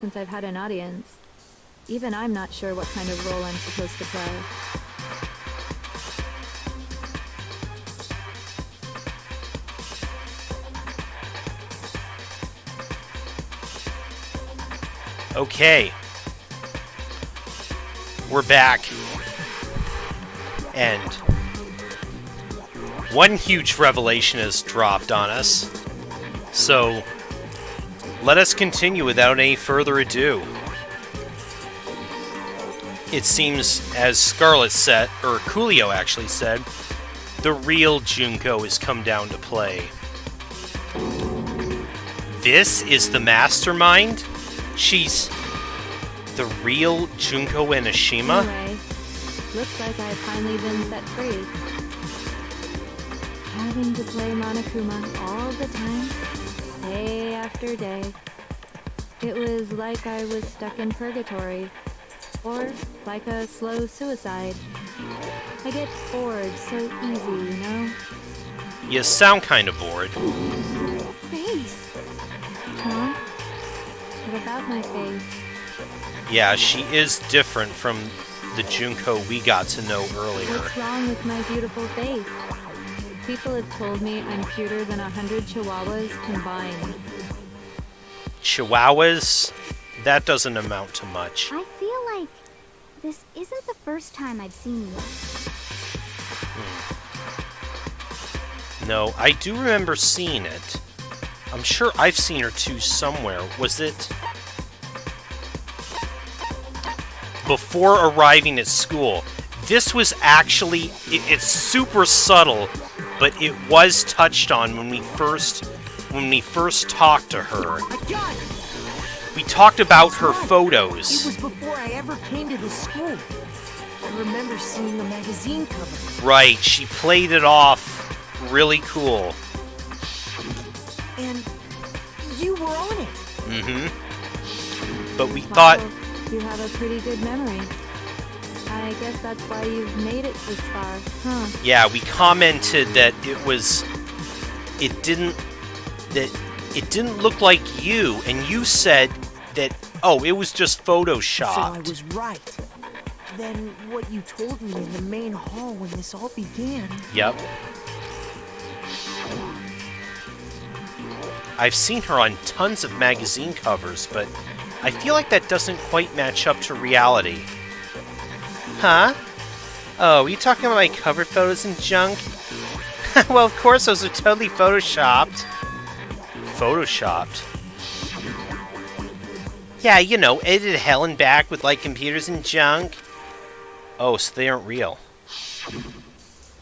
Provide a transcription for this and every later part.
since I've had an audience. Even I'm not sure what kind of role I'm supposed to play. Okay. We're back. And one huge revelation has dropped on us. So, let us continue without any further ado. It seems, as Scarlet said, or Coolio actually said, the real Junko has come down to play. This is the mastermind? She's the real Junko Enoshima? Anyway, looks like I've finally been set free. Having to play Monokuma all the time, day after day. It was like I was stuck in purgatory, or like a slow suicide. I get bored so easy, you know? You sound kind of bored. Face! Huh? What about my face? Yeah, she is different from the Junko we got to know earlier. What's wrong with my beautiful face? People have told me I'm cuter than 100 chihuahuas combined. Chihuahuas? That doesn't amount to much. I feel like this isn't the first time I've seen you. No, I do remember seeing it. I'm sure I've seen her too somewhere. Was it before arriving at school? This was actually, it's super subtle, but it was touched on when we first talked to her. I got it! We talked about her It photos. was before I ever came to this school. I remember seeing the magazine cover. Right, she played it off really cool. And you were on it. Mm-hmm. But we Wow, thought, you have a pretty good memory. I guess that's why you've made it this far, huh? yeah, we commented that it didn't look like you, and you said that, oh, it was just So I photoshopped. was right. Then what you told me in the main hall when this all began. Yep. I've seen her on tons of magazine covers, but I feel like that doesn't quite match up to reality. Huh? Oh, are you talking about my cover photos and junk? Well, of course, those are totally photoshopped. Photoshopped? Yeah, you know, edited hell and back with, like, computers and junk. Oh, so they aren't real.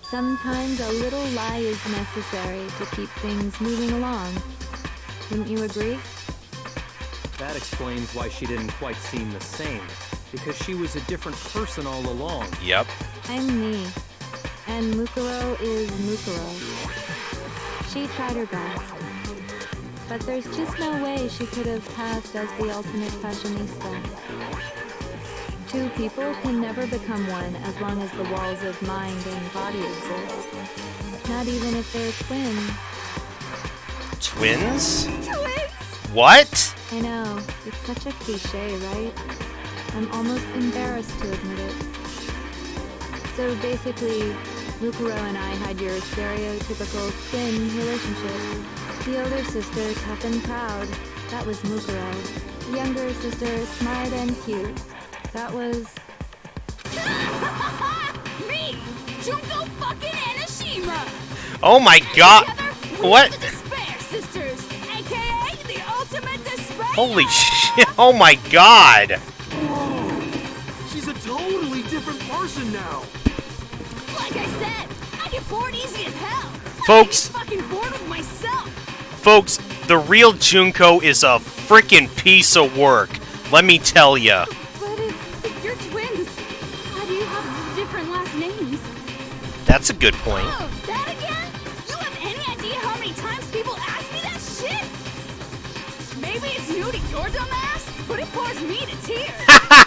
Sometimes a little lie is necessary to keep things moving along. Wouldn't you agree? That explains why she didn't quite seem the same, because she was a different person all along. Yep. I'm me, and Mukuro is Mukuro. She tried her best, but there's just no way she could have passed as the ultimate fashionista. Two people can never become one as long as the walls of mind and body exist. Not even if they're twins. Twins? Twins? What? I know, it's such a cliche, right? I'm almost embarrassed to admit it. So basically, Mukuro and I had your stereotypical twin relationship. The older sister, tough and proud. That was Mukuro. The younger sister, smart and cute. That was... Me! Junko fucking Enoshima! Oh my god! What? The Despair Sisters, aka the ultimate despair! Holy shit! Oh my god! She's a totally different person now. Like I said, I get bored easy as hell! Folks, I get fucking bored with myself! folks, the real Junko is a frickin' piece of work. Let me tell ya. But if you're twins, why do you have different last names? That's a good point. Oh, that again? You have any idea how many times people ask me that shit? Maybe it's new to your dumb ass, but it bores me to tears.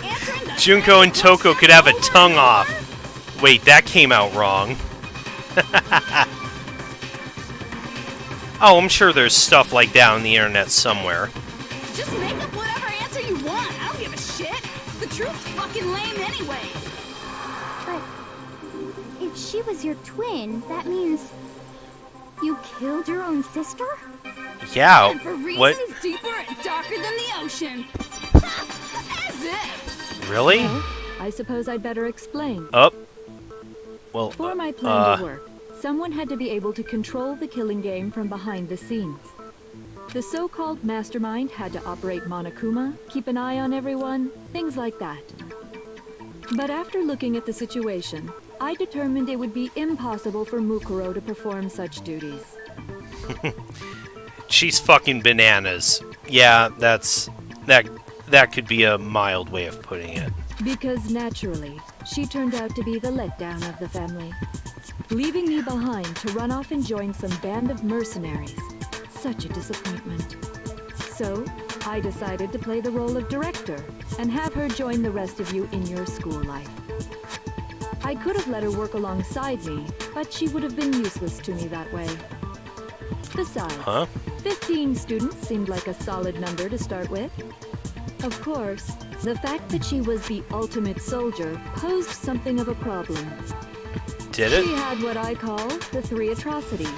Answering the Junko and same Toko could have a question tongue over off. and over. Wait, that came out wrong. Oh, I'm sure there's stuff like that on the internet somewhere. Just make up whatever answer you want. I don't give a shit. The truth's fucking lame anyway. But if she was your twin, that means you killed your own sister? Yeah. And for reasons What? deeper and darker than the ocean. As if. Really? Well, I suppose I'd better explain. Up. Well, For my plan to work, someone had to be able to control the killing game from behind the scenes. The so-called mastermind had to operate Monokuma, keep an eye on everyone, things like that. But after looking at the situation, I determined it would be impossible for Mukuro to perform such duties. she's fucking bananas. Yeah, that could be a mild way of putting it. Because naturally, she turned out to be the letdown of the family, leaving me behind to run off and join some band of mercenaries. Such a disappointment. So, I decided to play the role of director and have her join the rest of you in your school life. I could have let her work alongside me, but she would have been useless to me that way. Besides, 15 students seemed like a solid number to start with. Of course, the fact that she was the ultimate soldier posed something of a problem. Did She it? had what I call the three atrocities.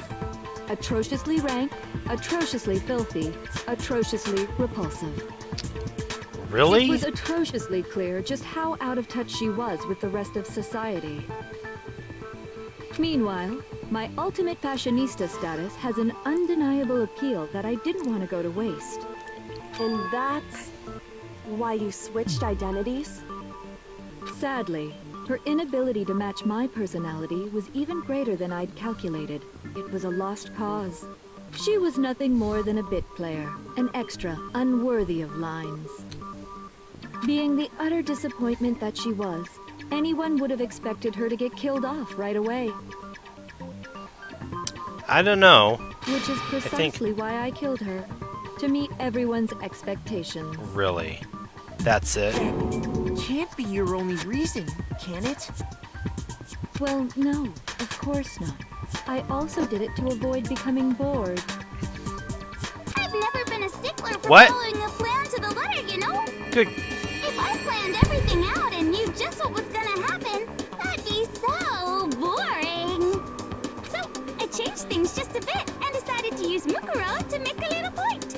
Atrociously rank, atrociously filthy, atrociously repulsive. Really? It was atrociously clear just how out of touch she was with the rest of society. Meanwhile, my ultimate fashionista status has an undeniable appeal that I didn't want to go to waste. And that's why you switched identities? Sadly, her inability to match my personality was even greater than I'd calculated. It was a lost cause. She was nothing more than a bit player, an extra unworthy of lines. Being the utter disappointment that she was, anyone would have expected her to get killed off right away. I don't know. Which is precisely why I killed her. To meet everyone's expectations. Really. That's it. Can't be your only reason, can it? Well, no, of course not. I also did it to avoid becoming bored. I've never been a stickler for What? following a plan to the letter, you know? Good. If I planned everything out and knew just what was gonna happen, that'd be so boring. So I changed things just a bit and decided to use Mukuro to make a little point.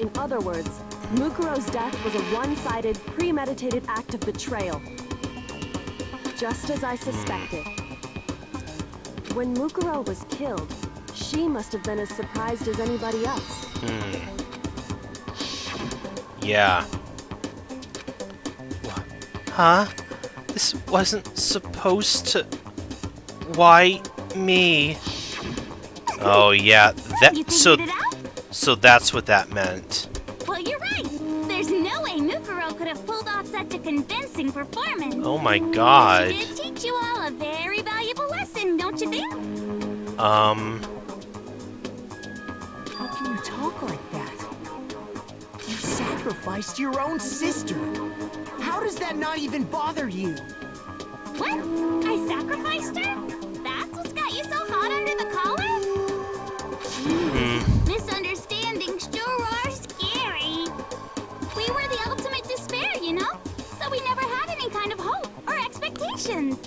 In other words, Mukuro's death was a one-sided, premeditated act of betrayal. Just as I suspected. When Mukuro was killed, she must have been as surprised as anybody else. Yeah. What? Huh? This wasn't supposed to... Why me? Oh yeah, You that so figured it out? so that's what that meant. Well, you're right. There's no way Mukuro could have pulled off such a convincing performance. Oh my god. She did teach you all a very valuable lesson, don't you think? How can you talk like that? You sacrificed your own sister. How does that not even bother you? What? I sacrificed her? That's what's got you so hot under the collar? Jeez, misunderstandings sure are scary. We were the ultimate despair, you know? So we never had any kind of hope or expectations.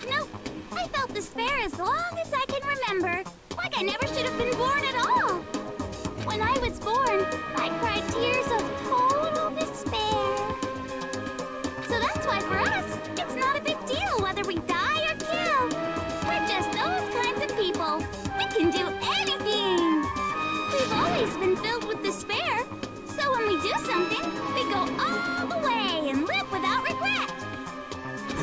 Nope, I felt despair as long as I can remember. Like I never should have been born at all. When I was born, I cried tears of total despair. So that's why for us, it's not a big deal whether we die or kill. We're just those kinds of people. We can do anything. We've always been filled with despair. So when we do something, we go all the way and live without regret. So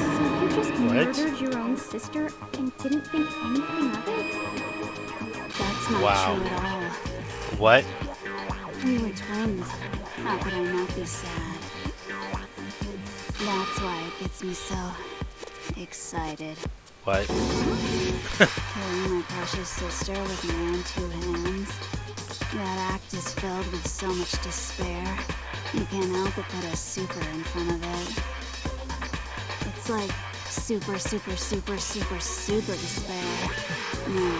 you just murdered your own sister and didn't think anything of it? That's not Wow. true at all. What? We were twins. How could I not be sad? That's why it gets me so excited. What? Killing my precious sister with my own two hands. That act is filled with so much despair. You can't help but put a super in front of it. It's like super, super despair. No,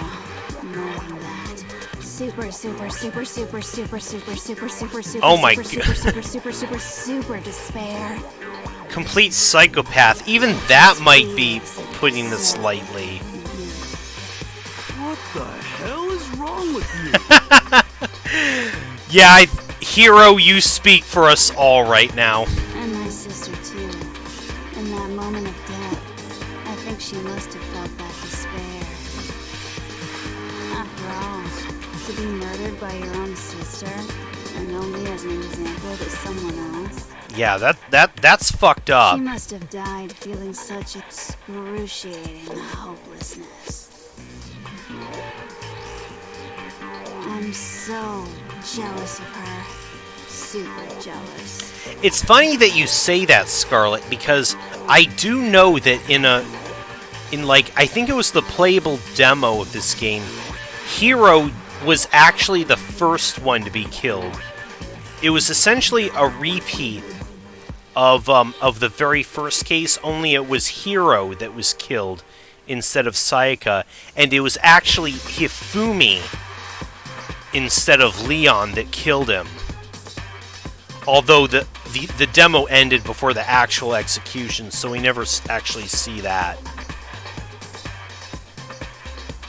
more than that. super, super, super, super, super, super, super, super, super, Oh my super, super, super, super, super, super despair. Complete psychopath. Even that might be putting this lightly. What the hell is wrong with you? Yeah, Hero, you speak for us all right now. And my sister, too. In that moment of death, I think she must have felt that despair. After all, to be murdered by your own sister, and only as an example to someone else. Yeah, that's fucked up. She must have died feeling such excruciating hopelessness. I'm so jealous of her. Super jealous. It's funny that you say that, Scarlet, because I do know that I think it was the playable demo of this game, Hero was actually the first one to be killed. It was essentially a repeat of the very first case, only it was Hero that was killed instead of Sayaka, and it was actually Hifumi instead of Leon that killed him. Although the demo ended before the actual execution, so we never actually see that.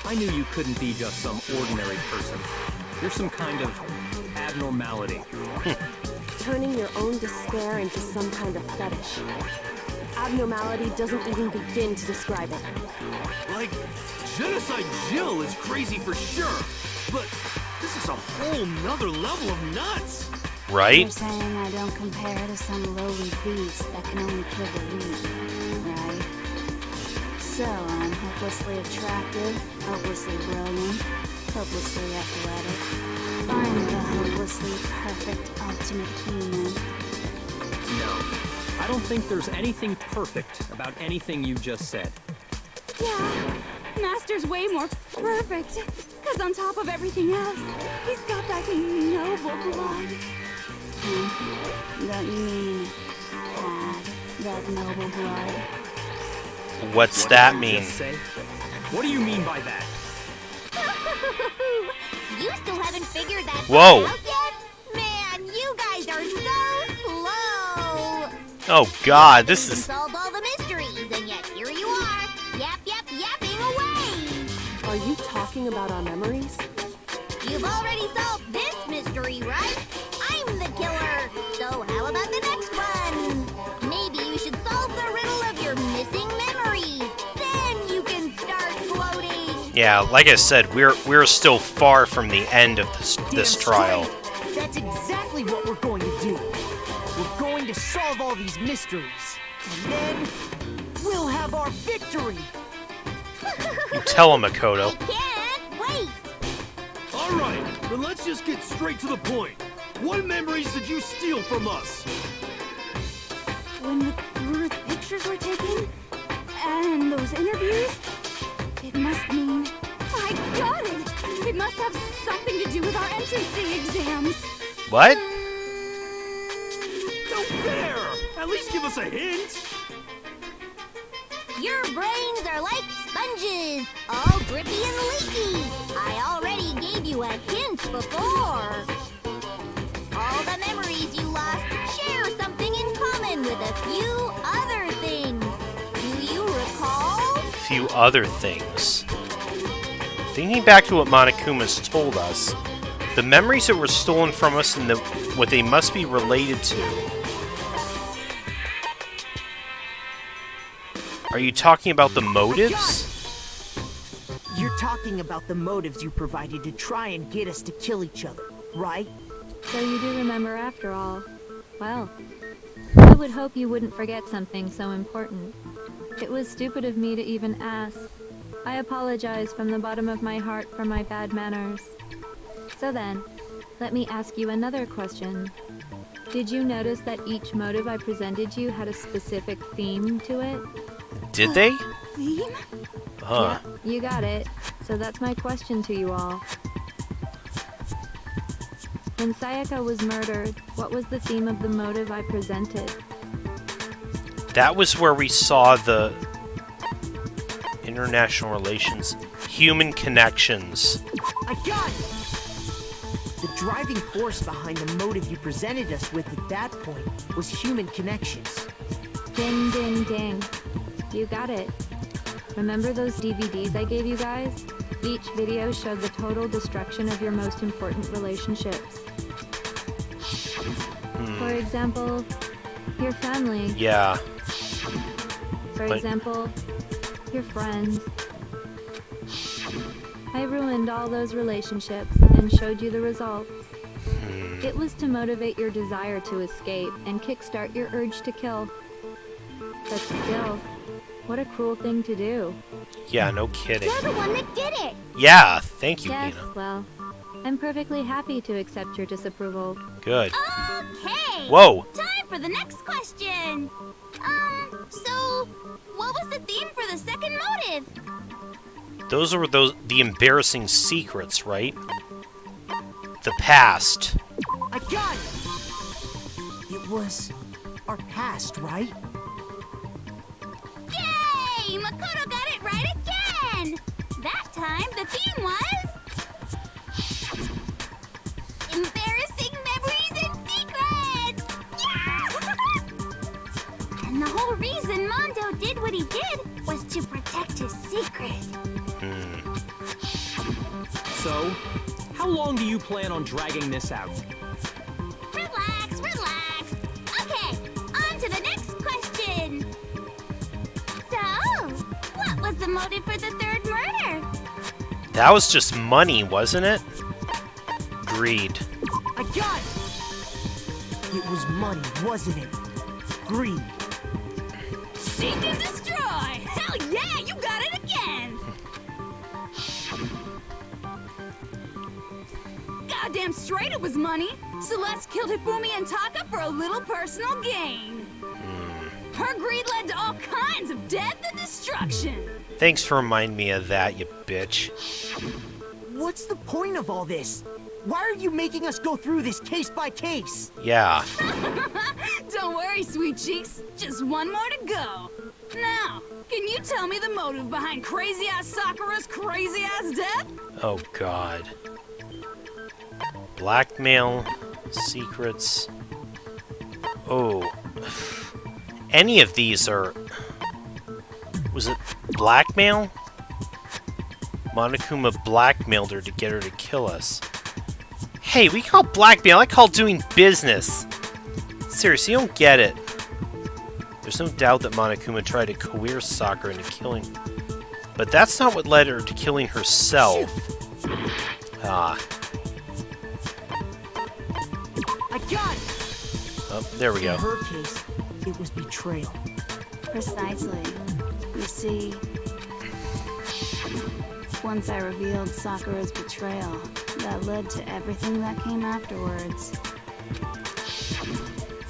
I knew you couldn't be just some ordinary person. You're some kind of abnormality. Turning your own despair into some kind of fetish. Abnormality doesn't even begin to describe it. Like, Genocide Jill is crazy for sure, but this is a whole nother level of nuts! Right? You're saying I don't compare to some lowly beast that can only kill the weak, right? So I'm hopelessly attractive, hopelessly brilliant, hopelessly athletic. I'm the hopelessly perfect ultimate human. No, I don't think there's anything perfect about anything you just said. Yeah, Master's way more perfect. Because on top of everything else, he's got that noble blood. Don't you mean had that noble blood? What's What that did you mean? just say? What do you mean by that? You still haven't figured that Whoa. out yet? Man, you guys are so slow! Oh god, this You is... solved all the mysteries, and yet here you are, yapping away! Are you talking about our memories? You've already solved this mystery, right? I'm the killer! So how about the next one? Maybe you should solve the riddle of your missing memories. Then you can start floating! Yeah, like I said, we're still far from the end of this Damn trial. straight. That's exactly what we're going to do. We're going to solve all these mysteries. And then we'll have our victory. You tell him, Makoto. Can't wait! Alright, then let's just get straight to the point. What memories did you steal from us? When the pictures were taken, and those interviews, it must mean... I got it! It must have something to do with our entrancing exams. What? No fair! At least give us a hint! Your brains are like sponges, all drippy and leaky. I already gave you a hint before. All the memories you lost share something in common with a few other things. Do you recall? Few other things. Thinking back to what Monokuma's told us, the memories that were stolen from us and what they must be related to. Are you talking about the motives? You're talking about the motives you provided to try and get us to kill each other, right? So you do remember after all. Well, I would hope you wouldn't forget something so important. It was stupid of me to even ask. I apologize from the bottom of my heart for my bad manners. So then, let me ask you another question. Did you notice that each motive I presented you had a specific theme to it? Did they? Theme? Huh. Yeah, you got it. So that's my question to you all. When Sayaka was murdered, what was the theme of the motive I presented? That was where we saw the international relations, human connections. I got it! driving force behind the motive you presented us with at that point was human connections. Ding, ding, ding. You got it. Remember those DVDs I gave you guys? Each video showed the total destruction of your most important relationships. For example, your family. Yeah. For But- example, your friends. I ruined all those relationships and showed you the results. It was to motivate your desire to escape and kickstart your urge to kill. But still, what a cruel thing to do. Yeah, no kidding. You're the one that did it. Yeah, thank you, Yes, Nina. well, I'm perfectly happy to accept your disapproval. Good. Okay. Whoa! Time for the next question. So, what was the theme for the second motive? Those were the embarrassing secrets, right? The past. I got it! It was our past, right? Yay! Makoto got it right again! That time, the theme was... embarrassing memories and secrets! Yeah! And the whole reason Mondo did what he did was to protect his secret. So, how long do you plan on dragging this out? Relax, relax. Okay, on to the next question. So, what was the motive for the third murder? That was just money, wasn't it? Greed. I got it! It was money, wasn't it? Greed. Seek and destroy! Hell yeah, you got it again! Goddamn straight it was money! Celeste killed Hifumi and Taka for a little personal gain. Her greed led to all kinds of death and destruction. Thanks for reminding me of that, you bitch. What's the point of all this? Why are you making us go through this case by case? Yeah. Don't worry, sweet cheeks. Just one more to go. Now, can you tell me the motive behind crazy-ass Sakura's crazy-ass death? Oh, God. Blackmail. Secrets. Oh. Any of these are... Was it blackmail? Monokuma blackmailed her to get her to kill us. Hey, we call blackmail, I call doing business. Seriously, you don't get it. There's no doubt that Monokuma tried to coerce Sakura into killing. But that's not what led her to killing herself. Ah. I got it! Oh, there we In go. her case, it was betrayal. Precisely. You see, once I revealed Sakura's betrayal, that led to everything that came afterwards.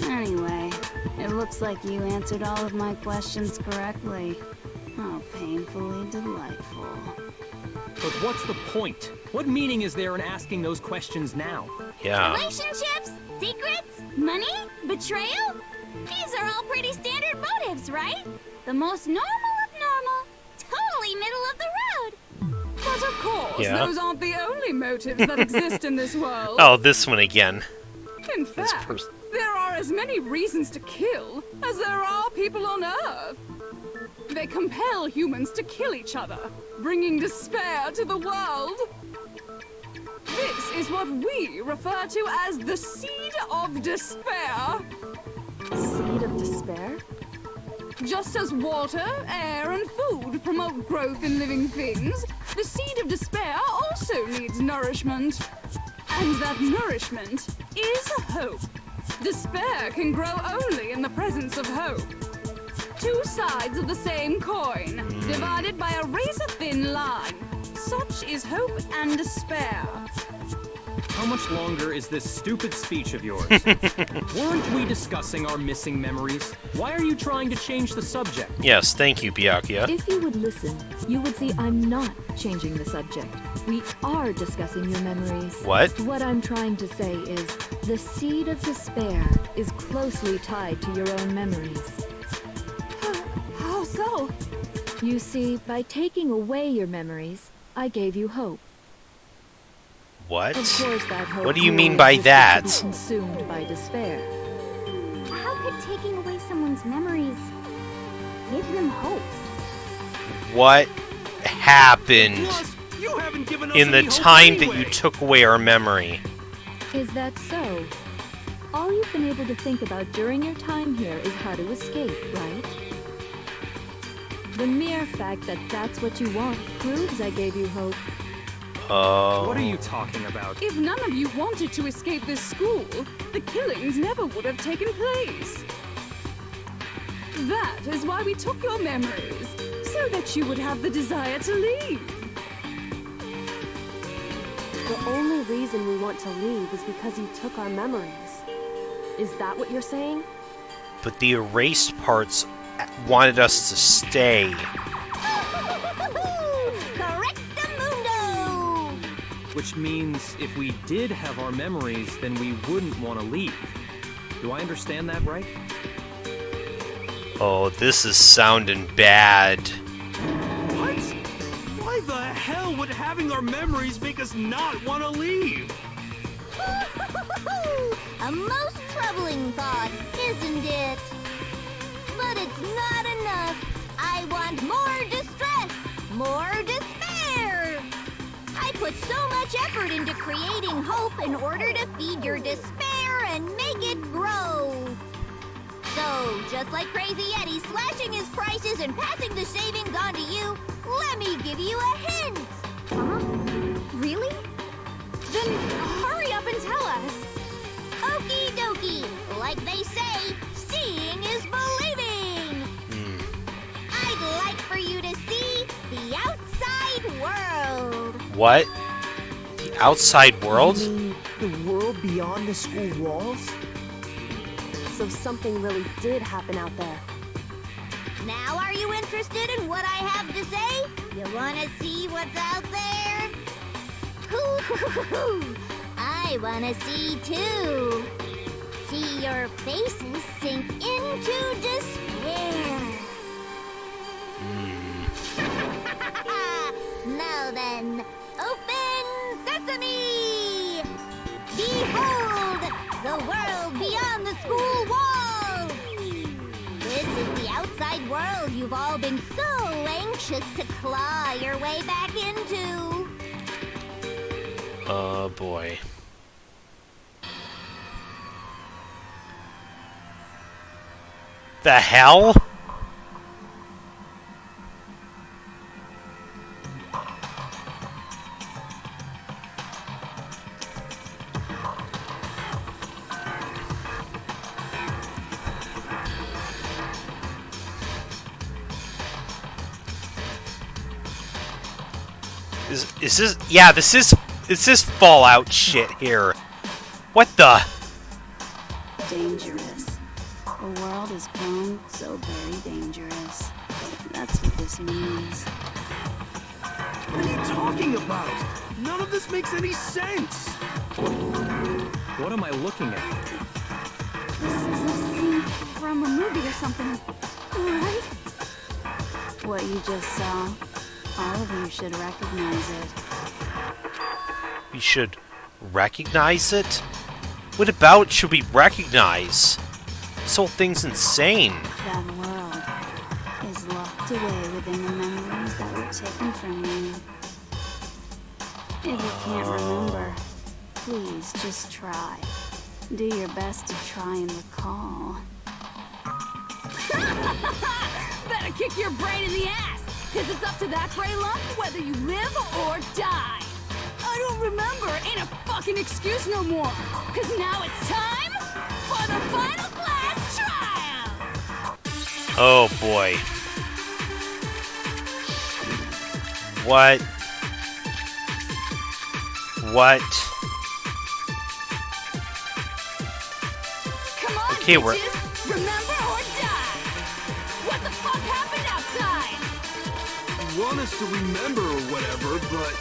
Anyway, it looks like you answered all of my questions correctly. How painfully delightful. But what's the point? What meaning is there in asking those questions now? Yeah. Relationships? Secrets? Money? Betrayal? These are all pretty standard motives, right? The most normal of normal. Totally middle of the road. But of course, Yeah. those aren't the only motives that exist in this world. Oh, this one again. In This fact, person. there are as many reasons to kill as there are people on Earth. They compel humans to kill each other, bringing despair to the world. This is what we refer to as the seed of despair. Seed of despair? Just as water, air, and food promote growth in living things, the seed of despair also needs nourishment. And that nourishment is hope. Despair can grow only in the presence of hope. Two sides of the same coin, divided by a razor-thin line. Such is hope and despair. How much longer is this stupid speech of yours? Weren't we discussing our missing memories? Why are you trying to change the subject? Yes, thank you, Byakuya. If you would listen, you would see I'm not changing the subject. We are discussing your memories. What? What I'm trying to say is, the seed of despair is closely tied to your own memories. How so? You see, by taking away your memories, I gave you hope. What? Of course, that hope What do you merely mean by existed that? to be consumed by despair. How could taking away someone's memories give them hope? What happened Plus, you haven't given us in the any hope time that anyway. you took away our memory? Is that so? All you've been able to think about during your time here is how to escape, right? The mere fact that that's what you want proves I gave you hope. Oh. What are you talking about? If none of you wanted to escape this school, the killings never would have taken place. That is why we took your memories, so that you would have the desire to leave. The only reason we want to leave is because you took our memories. Is that what you're saying? But the erased parts wanted us to stay. Correctamundo! Which means if we did have our memories, then we wouldn't want to leave. Do I understand that right? Oh, this is sounding bad. What? Why the hell would having our memories make us not want to leave? A most troubling thought, isn't it? But it's not enough. I want more distress, more despair. I put so much effort into creating hope in order to feed your despair and make it grow. So, just like Crazy Eddie slashing his prices and passing the savings on to you, let me give you a hint. Huh? Really? Then hurry up and tell us. Okie dokie. Like they say, seeing is believing. I'd like for you to see the outside world. What? The outside world? You mean the world beyond the school walls? So something really did happen out there. Now are you interested in what I have to say? You wanna see what's out there? Hoo-hoo-hoo-hoo. I wanna see too. See your faces sink into despair. Now then, open sesame! Behold, the world beyond the school walls! This is the outside world you've all been so anxious to claw your way back into. Oh boy. The hell? Is this? Yeah, this is Fallout shit here. What the? Dangerous. The world is grown so very dangerous. That's what this means. What are you talking about? None of this makes any sense. What am I looking at? This is a scene from a movie or something, right? What you just saw, all of you should recognize it. We should recognize it? What about should we recognize? This whole thing's insane. That world is locked away within the memories that were taken from you. If you can't remember, please just try. Do your best to try and recall. Better kick your brain in the ass, because it's up to that gray lump whether you live or die. I don't remember ain't a fucking excuse no more, because now it's time for the final class trial. Oh boy. What? What? Come on, Okay, we're- bitches. Remember or die. What the fuck happened outside? You want us to remember or whatever, but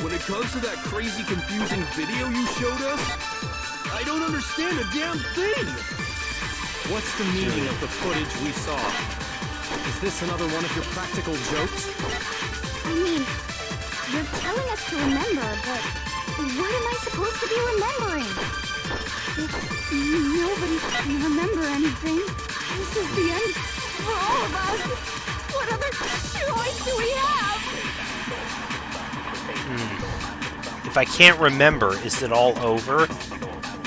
when it comes to that crazy, confusing video you showed us, I don't understand a damn thing. What's the meaning of the footage we saw? Is this another one of your practical jokes? I mean, you're telling us to remember, but What am I supposed to be remembering? If nobody can remember anything, this is the end for all of us. What other choice do we have? If I can't remember, is it all over?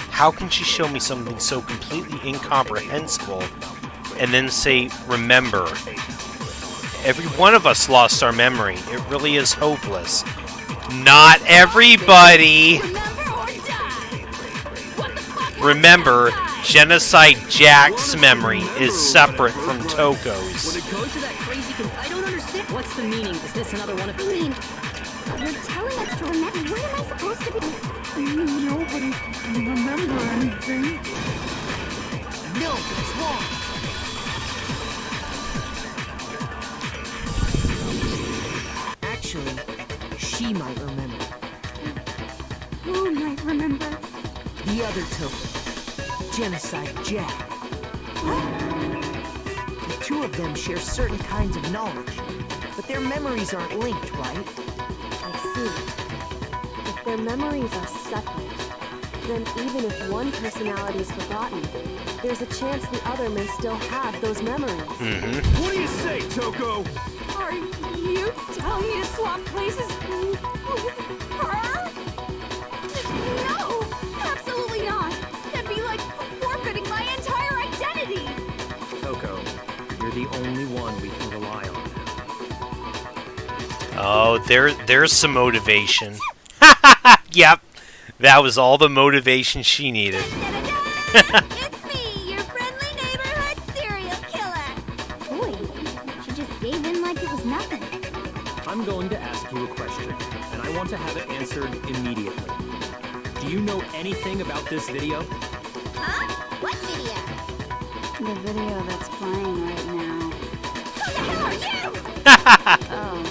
How can she show me something so completely incomprehensible and then say, remember? Every one of us lost our memory. It really is hopeless. Not everybody! Remember, Genocide Jack's memory is separate from Toko's. When it comes to that crazy I don't understand. What's the meaning? Is this another one of... I mean, you're telling us to remember. What am I supposed to be? Nobody can remember anything. No, it's wrong. Actually, she might remember. Who might remember? The other Toko, Genocide Jack. The two of them share certain kinds of knowledge, but their memories aren't linked, right? I see. If their memories are separate, then even if one personality is forgotten, there's a chance the other may still have those memories. What do you say, Toko? Are you telling me to swap places with her? No, absolutely not. That'd be like forfeiting my entire identity. Toko, you're the only one we can rely on. Oh, there's some motivation. Yep, that was all the motivation she needed. It's me, your friendly neighborhood serial killer. Boy, she just gave in like it was nothing. I'm going to ask you a question, and I want to have it answered immediately. Do you know anything about this video? Huh? What video? The video that's playing right now. Who the hell are you? Oh,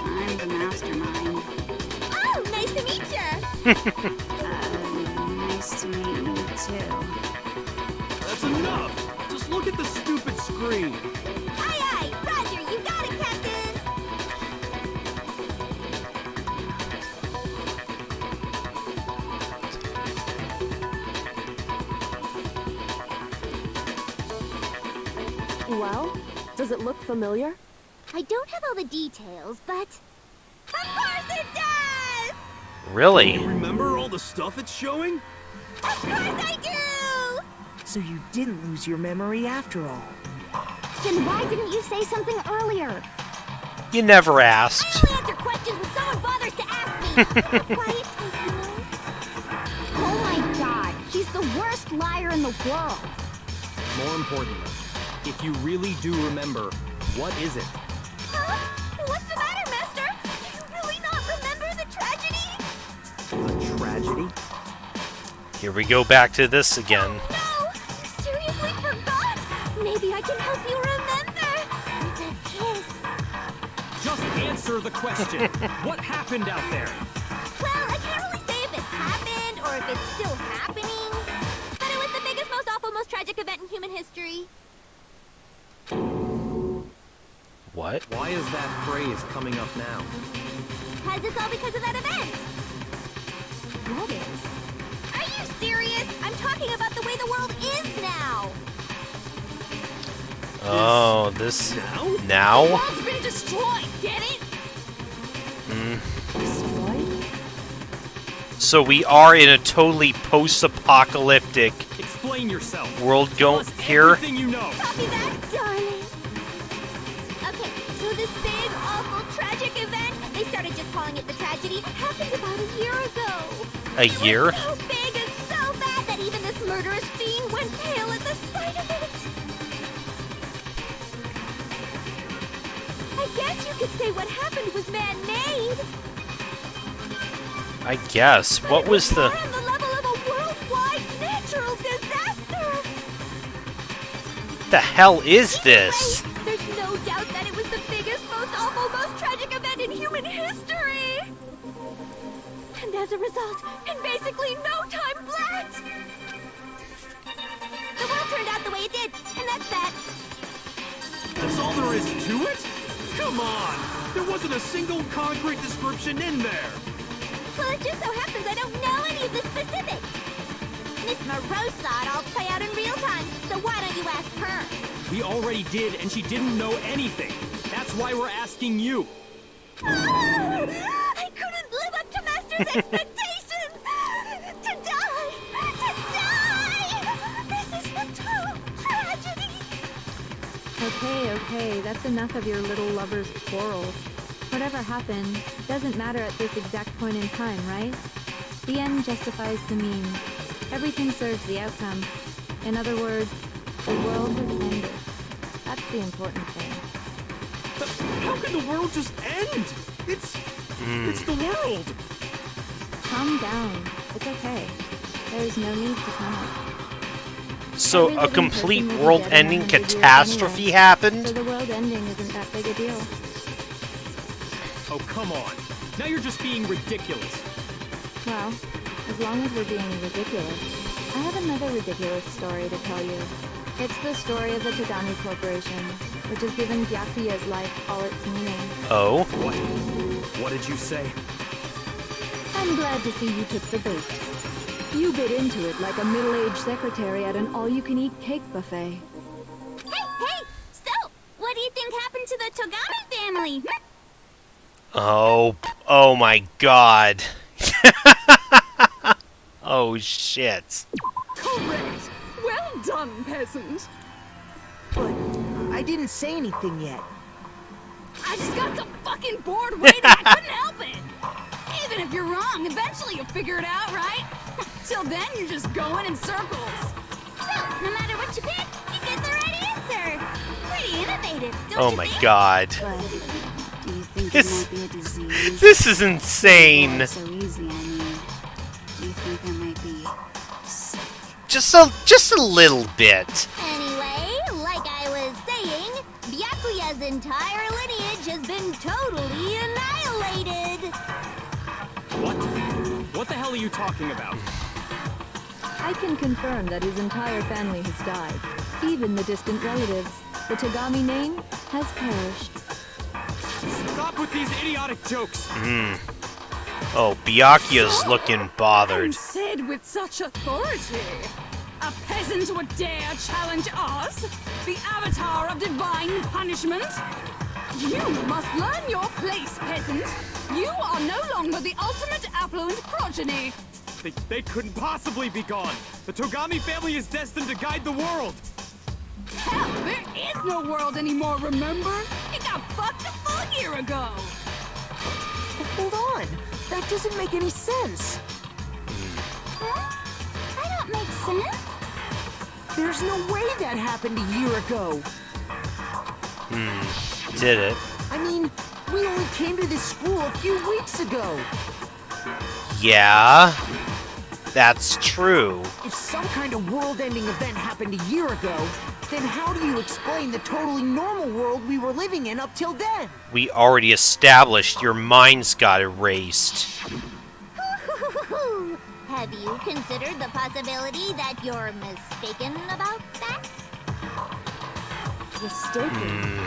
I'm the mastermind. Oh, nice to meet you. Nice to meet you too. That's enough! Just look at the stupid screen. Aye, aye. Roger, you got it, Captain. Well, does it look familiar? I don't have all the details, but... Of course it does! Really? You remember all the stuff it's showing? Of course I do! So you didn't lose your memory after all. Then why didn't you say something earlier? You never I asked. only answer questions when someone bothers to ask me. Quiet, Oh my god, she's the worst liar in the world. More importantly, if you really do remember, what is it? Huh? What's the matter, Master? Do you really not remember the tragedy? A tragedy? Here we go back to this again. No! You seriously forgot? Maybe I can help you remember. The kiss. Just answer the question. What happened out there? Well, I can't really say if it happened or if it's still happening. But it was the biggest, most awful, most tragic event in human history. What? Why is that phrase coming up now? Because it's all because of that event. What is? Are you serious? I'm talking about the way the world is now. Oh, this... The Now? world's been destroyed, get it? So we are in a totally post-apocalyptic Explain yourself. world Tell us here. everything you know. Copy that, darling. Okay, so this big, awful, tragic event, they started just calling it the tragedy, happened about a year ago. A year? It was so big and so bad that even this murderous fiend went pale at the sight of it. I guess you could say what happened was man-made. I guess. What was the... More on the level of a worldwide natural disaster. The hell is this? There's no doubt that it was the biggest, most awful, most tragic event in human history. And as a result, in basically no time flat, the world turned out the way it did, and that's that. That's all there is to it? Come on! There wasn't a single concrete description in there! Well, it just so happens I don't know any of the specifics. Miss Moreau saw it all play out in real time, so why don't you ask her? We already did, and she didn't know anything. That's why we're asking you. I couldn't live up to Master's expectations! To die! To die! This is a total tragedy! Okay, that's enough of your little lover's quarrels. Whatever happened doesn't matter at this exact point in time, right? The end justifies the means. Everything serves the outcome. In other words, the world has ended. That's the important thing. How can the world just end? It's the world. Calm down. It's okay. There's no need to panic. So Every a living complete person will be world-ending dead in 100 years catastrophe anyway. happened? So the world ending isn't that big a deal. Oh, come on. Now you're just being ridiculous. Well, as long as we're being ridiculous, I have another ridiculous story to tell you. It's the story of the Togami Corporation, which has given Byakuya's life all its meaning. Oh? What did you say? I'm glad to see you took the bait. You bit into it like a middle-aged secretary at an all-you-can-eat cake buffet. Hey! So, what do you think happened to the Togami family? Oh my god. Oh shit. Correct. Well done, peasant. But I didn't say anything yet. I just got so fucking bored waiting, I couldn't help it. Even if you're wrong, eventually you'll figure it out, right? Till then, you're just going in circles. So, no matter what you pick, you get the right answer. Pretty innovative, don't Oh you my think? god. But do you think This- it might be a disease? This is insane. Or so easy, I mean. Do you think I might be sick? Just a little bit. Anyway, like I was saying, Byakuya's entire lineage has been totally annihilated. What the hell are you talking about? I can confirm that his entire family has died. Even the distant relatives. The Togami name has perished. Stop with these idiotic jokes. Oh, Byakuya's looking bothered. And said with such authority. A peasant would dare challenge us, the avatar of divine punishment? You must learn your place, peasant. You are no longer the ultimate affluent progeny. They couldn't possibly be gone. The Togami family is destined to guide the world. Hell, there is no world anymore, remember? It got fucked a full year ago. Hold on. That doesn't make any sense. Huh? That don't make sense. There's no way that happened a year ago. Did it? I mean, we only came to this school a few weeks ago. Yeah. That's true. If some kind of world-ending event happened a year ago, then how do you explain the totally normal world we were living in up till then? We already established your minds got erased. Have you considered the possibility that you're mistaken about that? Mistaken.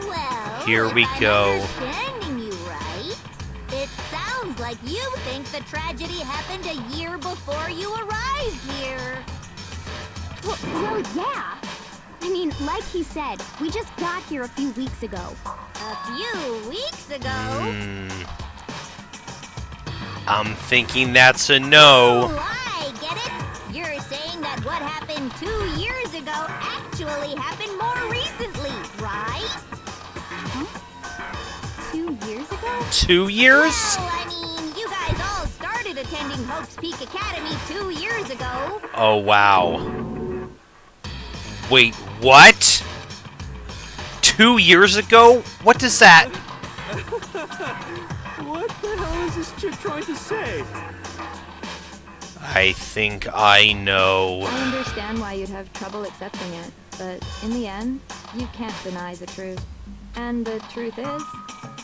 Well, Here we if I'm go. understanding you right, it sounds like you think the tragedy happened a year before you arrived here. Well, yeah. I mean, like he said, we just got here a few weeks ago. A few weeks ago. I'm thinking that's a no. Oh, I get it. You're saying that what happened 2 years ago actually happened more recently, right? 2 years ago? 2 years? Well, I mean, you guys all started attending Hope's Peak Academy 2 years ago. Oh, wow. Wait, what? 2 years ago? What does that... What the hell is this chick trying to say? I think I know. I understand why you'd have trouble accepting it, but in the end, you can't deny the truth. And the truth is,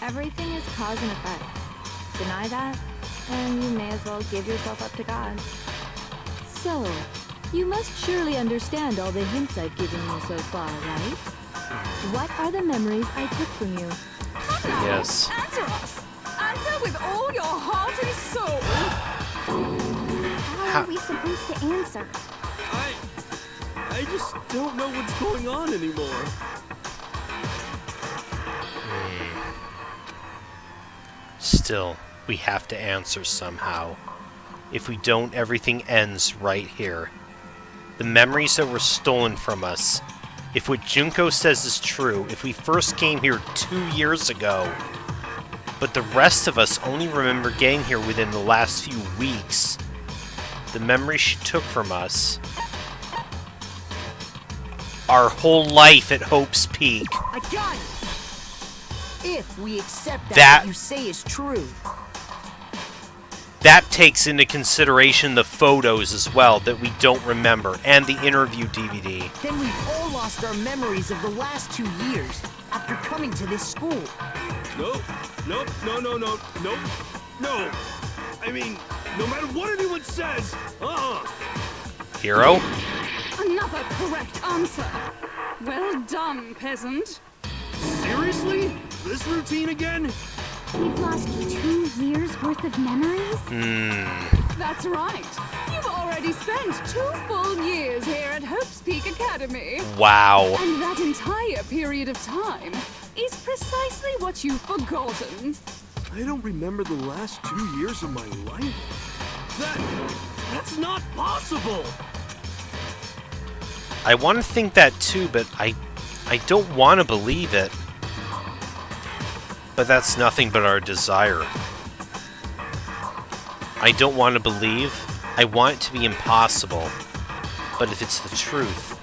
everything is cause and effect. Deny that, and you may as well give yourself up to God. So, you must surely understand all the hints I've given you so far, right? What are the memories I took from you? Yes. Answer us. Answer with all your heart and soul. How are we supposed to answer? I just don't know what's going on anymore. Still, we have to answer somehow. If we don't, everything ends right here. The memories that were stolen from us. If what Junko says is true, if we first came here 2 years ago, but the rest of us only remember getting here within the last few weeks, the memories she took from us, our whole life at Hope's Peak. I got it! If we accept that, That- what you say is true, That takes into consideration the photos as well that we don't remember, and the interview DVD. then we've all lost our memories of the last 2 years after coming to this school. Nope. No. I mean, no matter what anyone says, Hero? Another correct answer. Well done, peasant. Seriously? This routine again? We've lost 2 years worth of memories? That's right. You've already spent 2 full years here at Hope's Peak Academy. Wow. And that entire period of time is precisely what you've forgotten. I don't remember the last 2 years of my life. That's not possible! I want to think that too, but I don't want to believe it. But that's nothing but our desire. I don't want to believe. I want it to be impossible. But if it's the truth,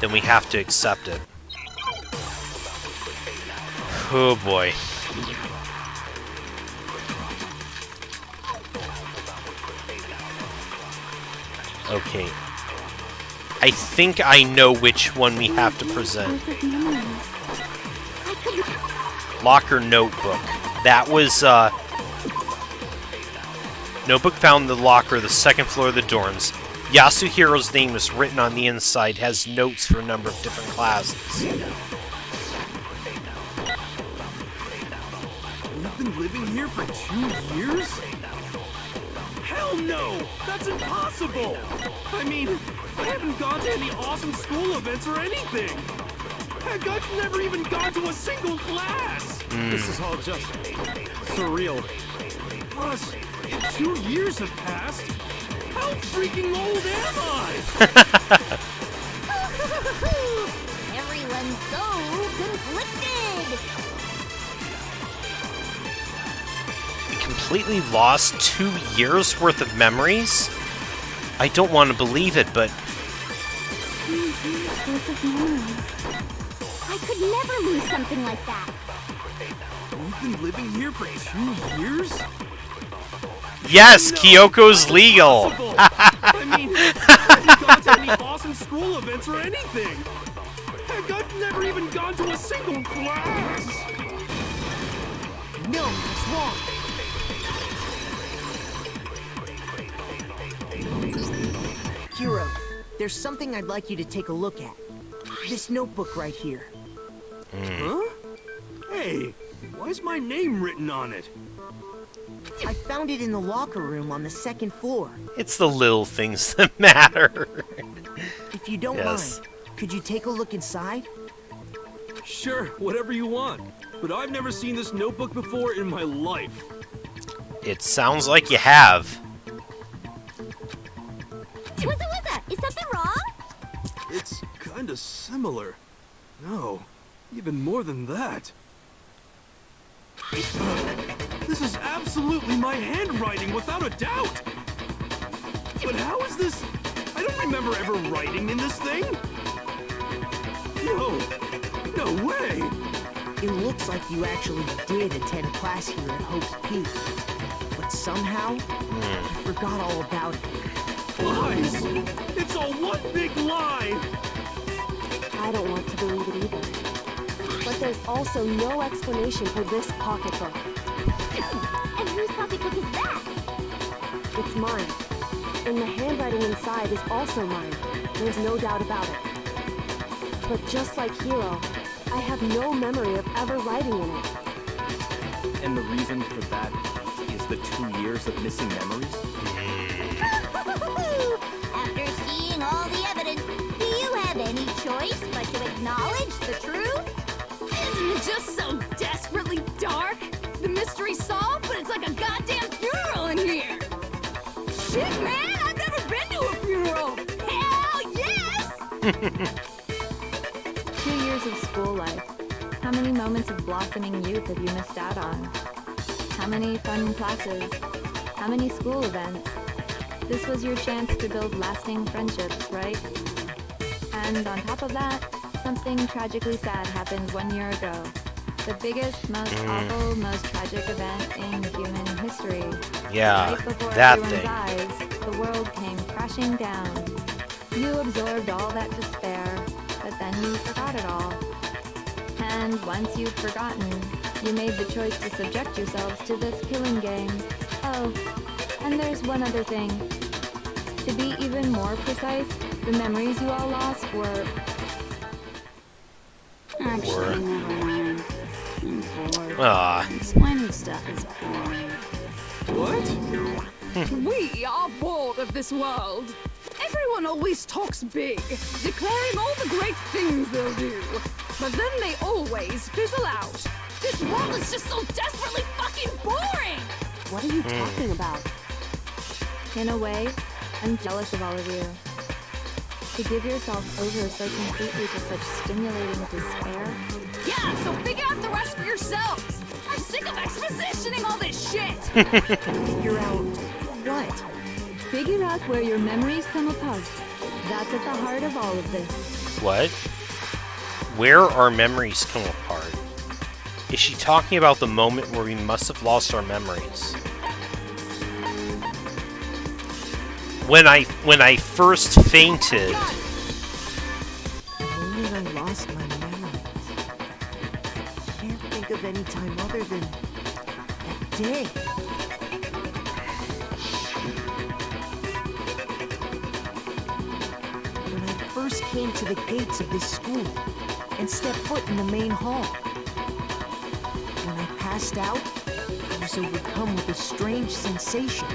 then we have to accept it. Oh boy. Okay. I think I know which one we have to present. Locker notebook. That was, notebook found in the locker, the second floor of the dorms. Yasuhiro's name is written on the inside, has notes for a number of different classes. We've been living here for 2 years? Hell no! That's impossible! I mean, I haven't gone to any awesome school events or anything! Heck, I've never even gone to a single class! This is all just surreal. Plus, if 2 years have passed, how freaking old am I? Everyone's so conflicted! We completely lost 2 years worth of memories? I don't want to believe it, but 2 years worth of memories. I could never lose something like that. We've been living here for 2 years? yes, No, Kyoko's legal! Impossible. I mean, I haven't gone to any awesome school events or anything! Heck, I've never even gone to a single class! No, it's wrong. Hiro, there's something I'd like you to take a look at. This notebook right here. Huh? Hey, why's my name written on it? I found it in the locker room on the second floor. It's the little things that matter. If you don't Yes. mind, could you take a look inside? Sure, whatever you want. But I've never seen this notebook before in my life. It sounds like you have. Wizza, is something wrong? It's kinda similar. No, even more than that. This is absolutely my handwriting, without a doubt! But how is this? I don't remember ever writing in this thing! No way! It looks like you actually did attend class here at Hope's Peak. But somehow, you forgot all about it. Lies! It's all one big lie! I don't want to believe it either. But there's also no explanation for this pocketbook. And whose pocketbook is that? It's mine. And the handwriting inside is also mine. There's no doubt about it. But just like Hiro, I have no memory of ever writing in it. And the reason for that is the 2 years of missing memories? After seeing all the evidence, do you have any choice but to acknowledge the truth? Isn't it just so desperately dark? The mystery's solved, but it's like a goddamn funeral in here. Shit, man! I've never been to a funeral! Hell yes! 2 years of school life. How many moments of blossoming youth have you missed out on? How many fun classes? How many school events? This was your chance to build lasting friendships, right? And on top of that, something tragically sad happened 1 year ago. The biggest, most awful, most tragic event in human history. Yeah, Right before that everyone's thing. eyes, the world came crashing down. You absorbed all that despair, but then you forgot it all. And once you'd forgotten, you made the choice to subject yourselves to this killing game. Oh, and there's one other thing. To be even more precise, the memories you all lost were... Actually, never mind. I'm bored. Ah, Explaining stuff is boring. What? We are bored of this world. Everyone always talks big, declaring all the great things they'll do. But then they always fizzle out. This world is just so desperately fucking boring! What are you talking about? In a way, I'm jealous of all of you. To give yourself over so completely to such stimulating despair. Yeah, so figure out the rest for yourselves! I'm sick of expositioning all this shit! Figure out what? Figure out where your memories come apart. That's at the heart of all of this. what? Where our memories come apart? Is she talking about the moment where we must have lost our memories? When I first fainted. The moment I lost my memories. Can't think of any time other than that day. When I first came to the gates of this school and stepped foot in the main hall. When I passed out, I was overcome with a strange sensation.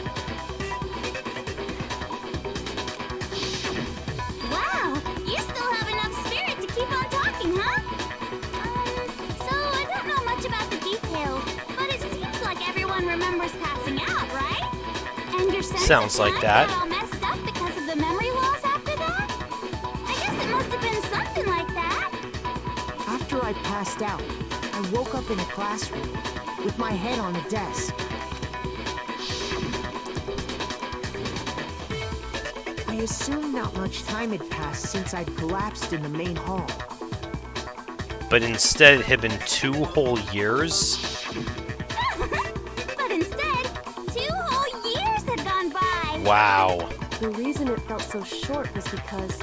Wow, you still have enough spirit to keep on talking, huh? So I don't know much about the details, but it seems like everyone remembers passing out, right? And your sense Sounds of like time that. got all messed up because of the memory loss after that? I guess it must have been something like that. After I passed out, I woke up in a classroom with my head on a desk. I assumed not much time had passed since I'd collapsed in the main hall. But instead it had been 2 whole years? But instead, 2 whole years had gone by. Wow. The reason it felt so short was because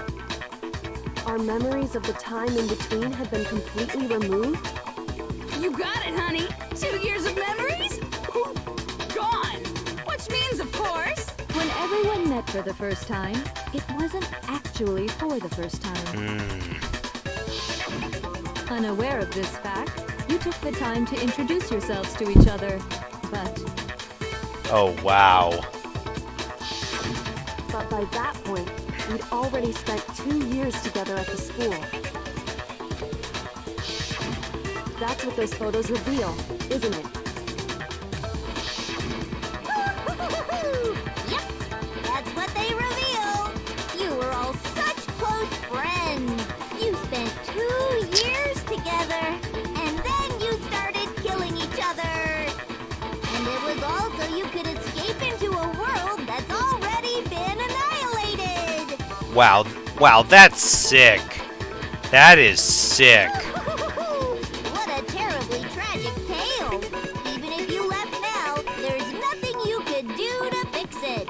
our memories of the time in between had been completely removed. You got it, honey. 2 years of memories? Gone. Which means, of course, When everyone met for the first time, it wasn't actually for the first time. Unaware of this fact, you took the time to introduce yourselves to each other. But Oh, wow. But by that point, we'd already spent 2 years together at the school. That's what those photos reveal, isn't it? Yep, that's what they reveal. You were all such close friends. You spent 2 years together, and then you started killing each other. And it was all so you could escape into a world that's already been annihilated. Wow. Wow, that's sick. That is sick. What a terribly tragic tale. Even if you left now, there's nothing you could do to fix it.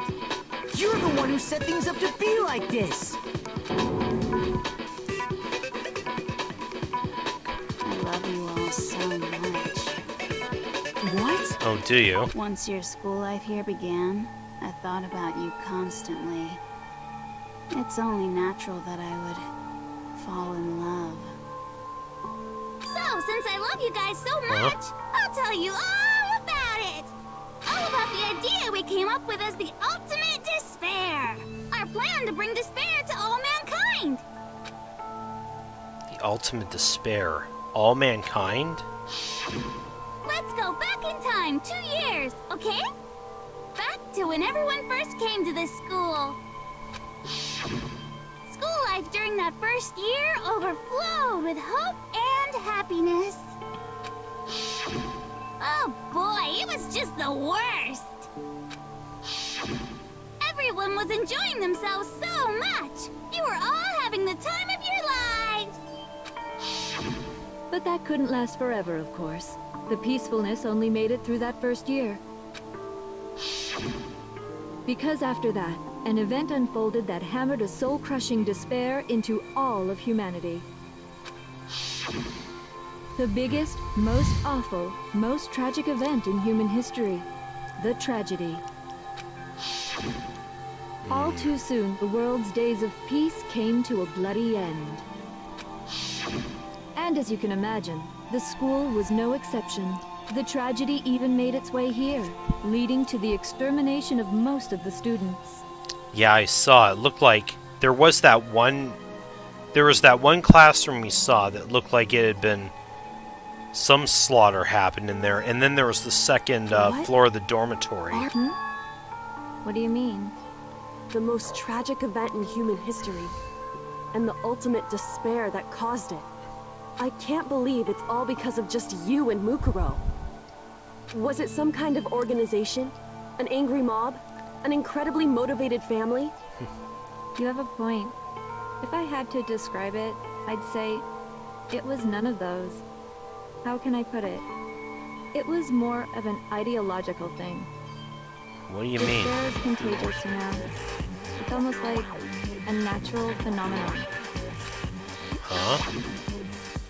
You're the one who set things up to be like this! I love you all so much. What? Oh, do you? Once your school life here began, I thought about you constantly. It's only natural that I would fall in love. So, since I love you guys so much, I'll tell you all idea we came up with as the ultimate despair. Our plan to bring despair to all mankind. The ultimate despair. All mankind? Let's go back in time 2 years, okay? Back to when everyone first came to this school. School life during that first year overflowed with hope and happiness. Oh boy, it was just the worst. Everyone was enjoying themselves so much. You were all having the time of your lives. But that couldn't last forever, of course. The peacefulness only made it through that first year. Because after that, an event unfolded that hammered a soul-crushing despair into all of humanity. The biggest, most awful, most tragic event in human history. The tragedy. All too soon, the world's days of peace came to a bloody end. And as you can imagine, the school was no exception. The tragedy even made its way here, leading to the extermination of most of the students. Yeah, I saw. It looked like there was that one classroom we saw that looked like it had been some slaughter happened in there, and then there was the second floor of the dormitory. What do you mean? The most tragic event in human history, and the ultimate despair that caused it. I can't believe it's all because of just you and Mukuro. Was it some kind of organization? An angry mob? An incredibly motivated family? You have a point. If I had to describe it, I'd say it was none of those. How can I put it? It was more of an ideological thing. What do you mean? Despair is contagious, you know. It's almost like a natural phenomenon. Huh?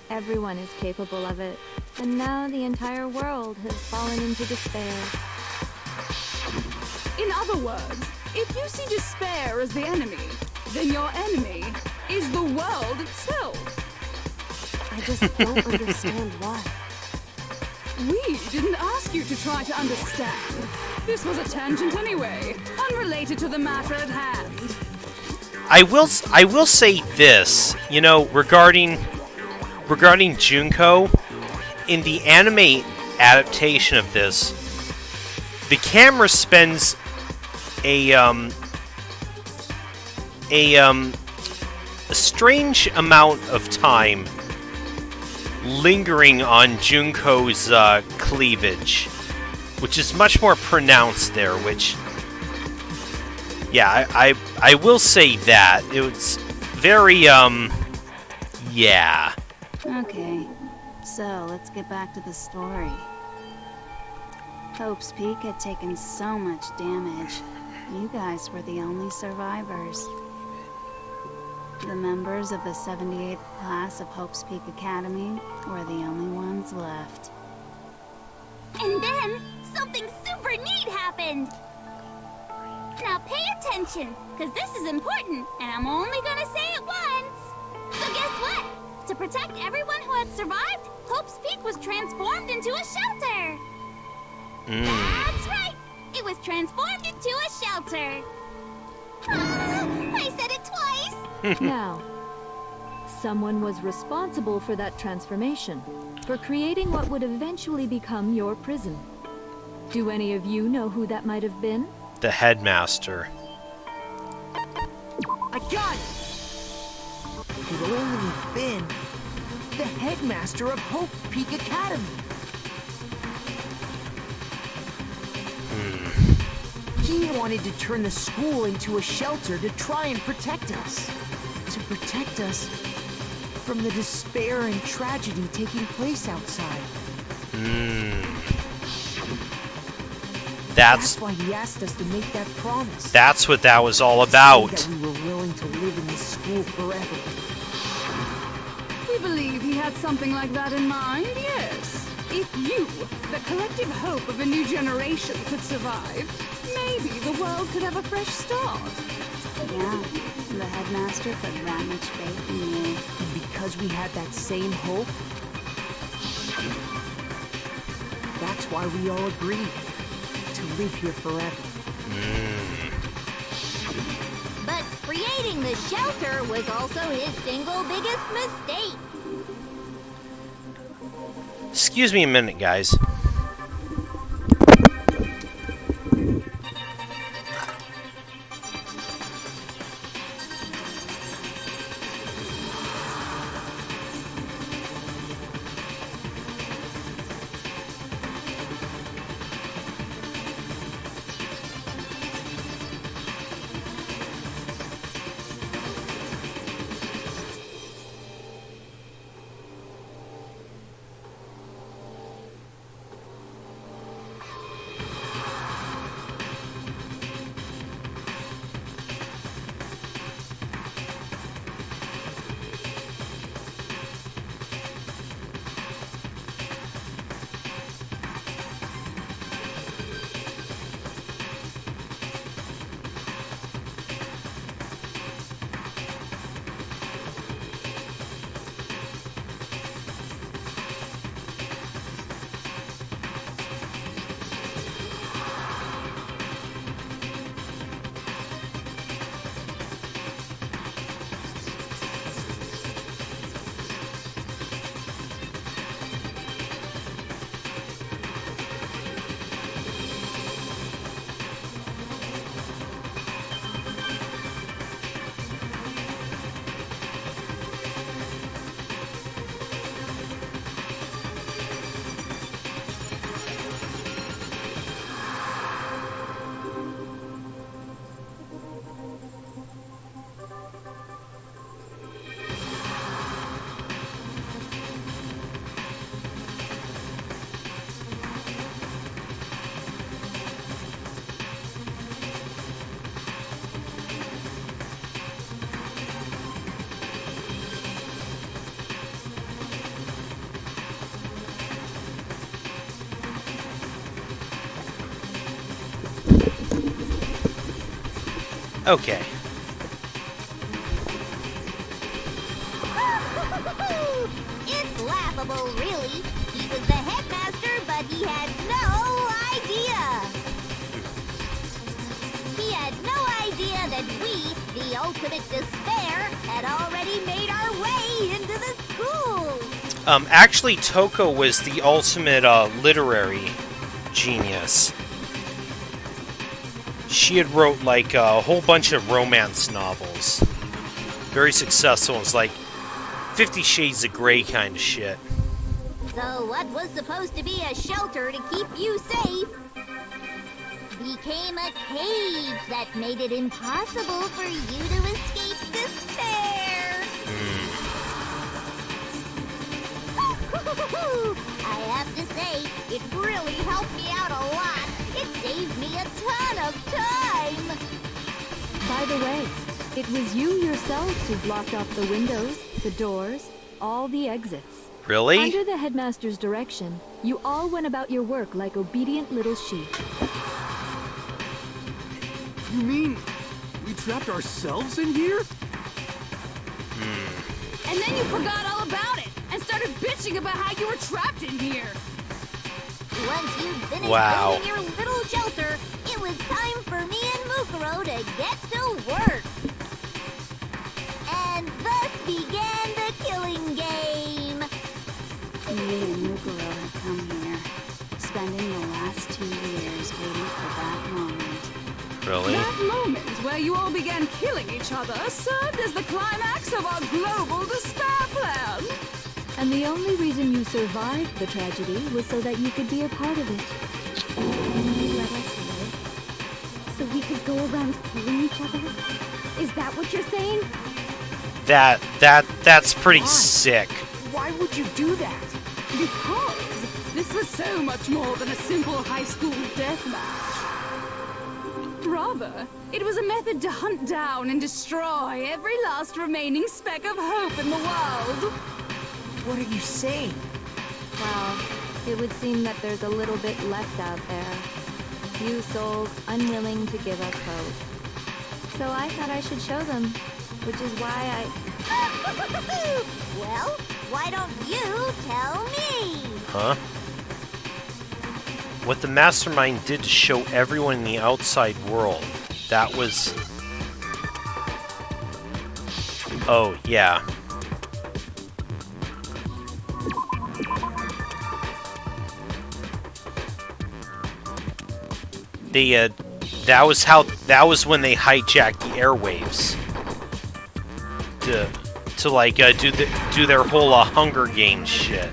Everyone is capable of it. And now the entire world has fallen into despair. In other words, if you see despair as the enemy, then your enemy is the world itself. I just don't understand why. We didn't ask you to try to understand. This was a tangent anyway, unrelated to the matter at hand. I will say this, you know, regarding Junko, in the anime adaptation of this, the camera spends a strange amount of time lingering on Junko's cleavage, which is much more pronounced there, which, yeah, I will say that. It was very, yeah. Okay, so let's get back to the story. Hope's Peak had taken so much damage. You guys were the only survivors. The members of the 78th class of Hope's Peak Academy were the only ones left. And then, something super neat happened! Now pay attention, because this is important, and I'm only gonna say it once! So guess what? To protect everyone who had survived, Hope's Peak was transformed into a shelter! That's right! It was transformed into a shelter! I said it twice! Now, someone was responsible for that transformation, for creating what would eventually become your prison. Do any of you know who that might have been? The headmaster. I got it! It could only been the headmaster of Hope Peak Academy. He wanted to turn the school into a shelter to try and protect us. To protect us from the despair and tragedy taking place outside. That's why he asked us to make that promise. That's what that was all about. That we were willing to live in this school forever. We believe he had something like that in mind, yes. If you, the collective hope of a new generation, could survive, maybe the world could have a fresh start. Yeah, the headmaster put that much faith in you. And because we had that same hope, that's why we all agreed to live here forever. But creating the shelter was also his single biggest mistake. Excuse me a minute, guys. Okay. It's laughable, really. He was the headmaster, but he had no idea. He had no idea that we, the ultimate despair, had already made our way into the school. Actually, Toko was the ultimate literary genius. She had wrote like a whole bunch of romance novels. Very successful. It was like 50 Shades of Grey kind of shit. So what was supposed to be a shelter to keep you safe became a cage that made it impossible for you to escape despair. I have to say, it really helped me out a lot. It saved me a ton of time. By the way, it was you yourselves who blocked off the windows, the doors, all the exits. Really? Under the headmaster's direction, you all went about your work like obedient little sheep. You mean we trapped ourselves in here? And then you forgot all about it and started bitching about how you were trapped in here. Once you'd finished Wow. building your little shelter, it was time for me and Mukuro to get to work. And thus began the killing game. Me and Mukuro had come here, spending the last 2 years waiting for that moment. Really? That moment where you all began killing each other served as the climax of our global despair plan. And the only reason you survived the tragedy was so that you could be a part of it. And you let us live, so we could go around killing each other? Is that what you're saying? That's pretty sick. Why would you do that? Because this was so much more than a simple high school deathmatch. Rather, it was a method to hunt down and destroy every last remaining speck of hope in the world. What are you saying? Well, it would seem that there's a little bit left out there. Few souls unwilling to give up hope. So I thought I should show them, which is why I... Well, why don't you tell me? Huh? what the mastermind did to show everyone in the outside world. That was... Oh, yeah. They, that was when they hijacked the airwaves. To like, do their whole, Hunger Games shit.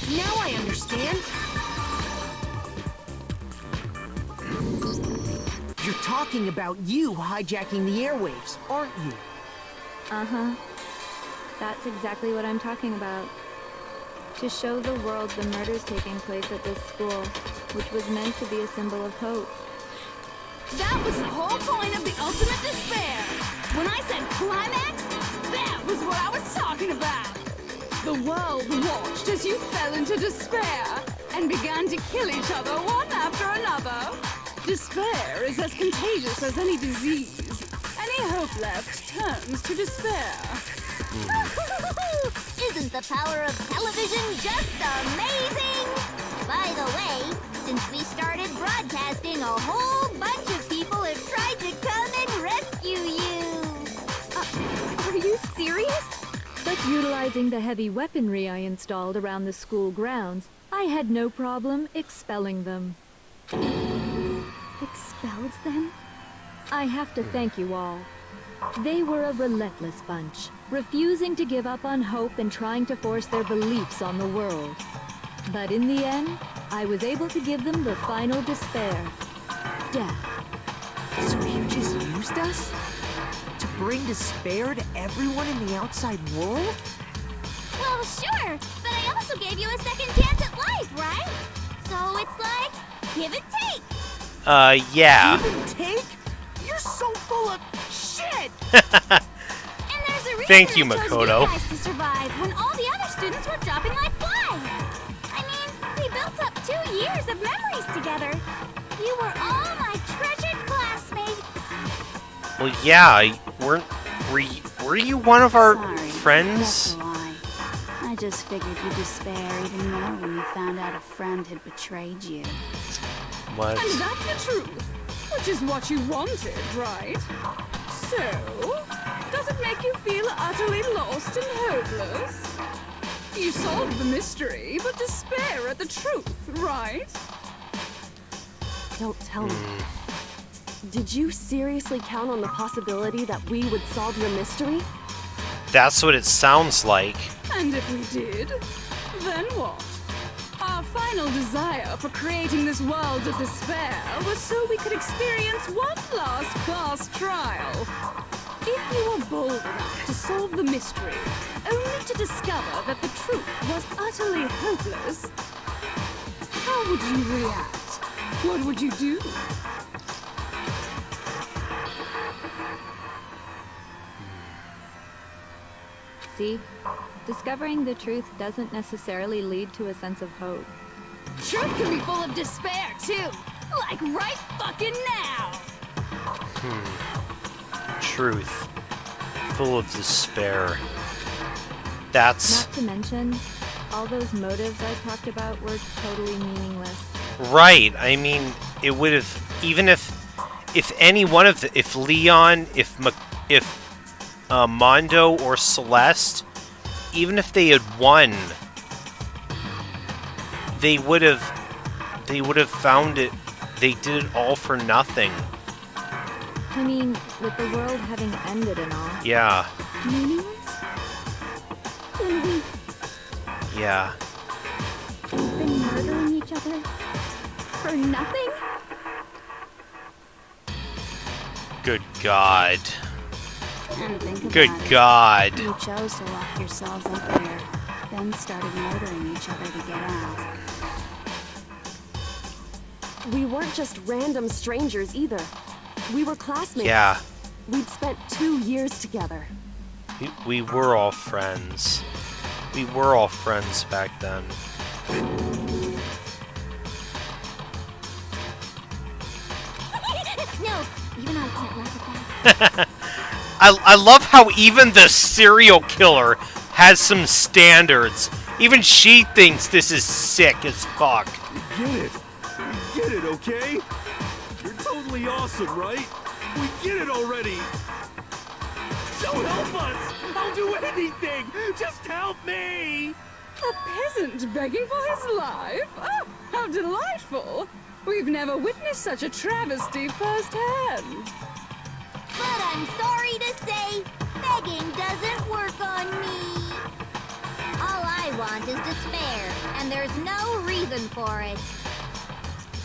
Now I understand. You're talking about you hijacking the airwaves, aren't you? Uh-huh. That's exactly what I'm talking about. To show the world the murders taking place at this school, which was meant to be a symbol of hope. That was the whole point of the ultimate despair. When I said climax, that was what I was talking about. The world watched as you fell into despair and began to kill each other one after another. Despair is as contagious as any disease. Any hope left turns to despair. Isn't the power of television just amazing? By the way, since we started broadcasting, a whole bunch of people have tried to come and rescue you. Are you serious? But utilizing the heavy weaponry I installed around the school grounds, I had no problem expelling them. Expelled them? I have to thank you all. They were a relentless bunch, refusing to give up on hope and trying to force their beliefs on the world. But in the end, I was able to give them the final despair. Death. So you just used us? To bring despair to everyone in the outside world? Well, sure, but I also gave you a second chance at life, right? So it's like, give and take. Yeah. Give and take? You're so full of shit! And there's a reason Thank you, I chose Makoto. you guys to survive when all the other students were dropping like flies. I mean, we built up 2 years of memories together. You were all my treasured classmates. Well, yeah. Were you one of our Sorry, friends? that's a lie. I just figured you'd despair even more when you found out a friend had betrayed you. What? And that's the truth, which is what you wanted, right? So, does it make you feel utterly lost and hopeless? You solved the mystery, but despair at the truth, right? Don't tell me. Did you seriously count on the possibility that we would solve your mystery? That's what it sounds like. And if we did, then what? Our final desire for creating this world of despair was so we could experience one last class trial. If you were bold enough to solve the mystery, only to discover that the truth was utterly hopeless, how would you react? What would you do? See? Discovering the truth doesn't necessarily lead to a sense of hope. Truth can be full of despair, too. Like right fucking now. Truth. Full of despair. That's... Not to mention, all those motives I talked about were totally meaningless. Right. I mean, it would have... Even if any one of the... If Leon, if Mondo or Celeste, even if they had won, they would have found it. They did it all for nothing. I mean, with the world having ended and all. Yeah. Meaningless? Then we Yeah. been murdering each other for nothing? Good God. And think about Good it. God. You chose to lock yourselves up there, then started murdering each other to get out. We weren't just random strangers either. We were classmates. Yeah. We'd spent 2 years together. We were all friends. We were all friends back then. No, even I can't laugh at that. I love how even the serial killer has some standards. Even she thinks this is sick as fuck. We get it. We get it, okay? You're totally awesome, right? We get it already. So help us. I'll do anything. Just help me. A peasant begging for his life? Oh, how delightful! We've never witnessed such a travesty firsthand. But I'm sorry to say, begging doesn't work on me. All I want is despair, and there's no reason for it.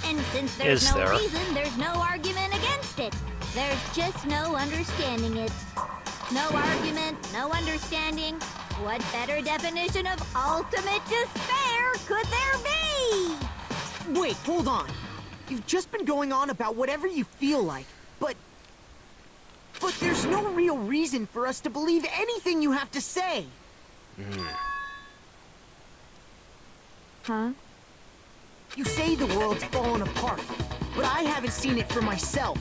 And since there's Is no there? reason, there's no argument against it. There's just no understanding it. No argument, no understanding. What better definition of ultimate despair could there be? Wait, hold on. You've just been going on about whatever you feel like, but there's no real reason for us to believe anything you have to say. Huh? You say the world's fallen apart, but I haven't seen it for myself.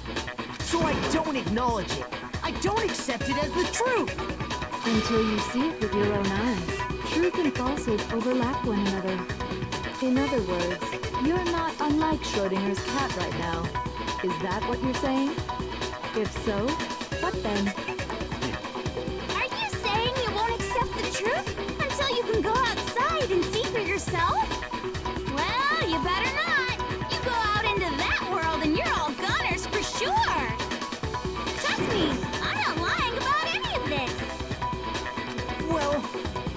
So I don't acknowledge it. I don't accept it as the truth. Until you see it with your own eyes. Truth and falsehood overlap one another. In other words, you're not unlike Schrodinger's cat right now. Is that what you're saying? If so, what then? Are you saying you won't accept the truth until you can go outside and see for yourself? Well, you better not. You go out into that world and you're all goners for sure. Trust me, I'm not lying about any of this. Well,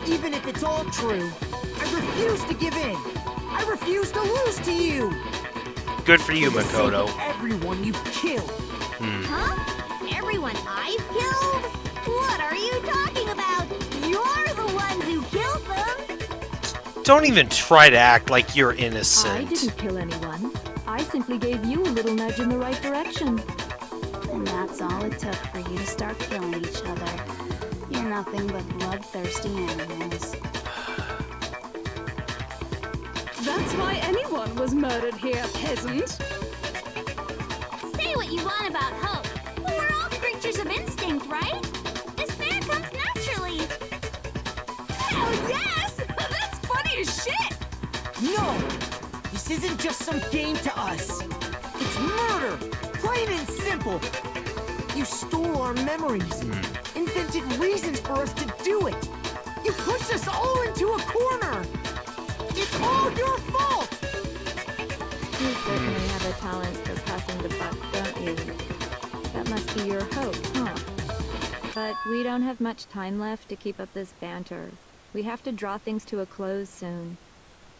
even if it's all true, I refuse to give in. I refuse to lose to you. Good for you, For the sake of Makoto. everyone you've killed. Huh? Everyone I've killed? What are you talking about? You're the ones who killed them. Don't even try to act like you're I innocent. didn't kill anyone. I simply gave you a little nudge in the right direction. And that's all it took for you to start killing each other. You're nothing but bloodthirsty animals. That's why anyone was murdered here, peasant. Say what you want about hope, but we're all creatures of instinct, right? Despair comes naturally. Oh, yes! That's funny as shit! No! This isn't just some game to us. It's murder! Plain and simple! You stole our memories. Invented reasons for us to do it. You pushed us all into a corner. It's all your fault! You certainly have a talent for passing the buck, don't you? That must be your hope, huh? But we don't have much time left to keep up this banter. We have to draw things to a close soon.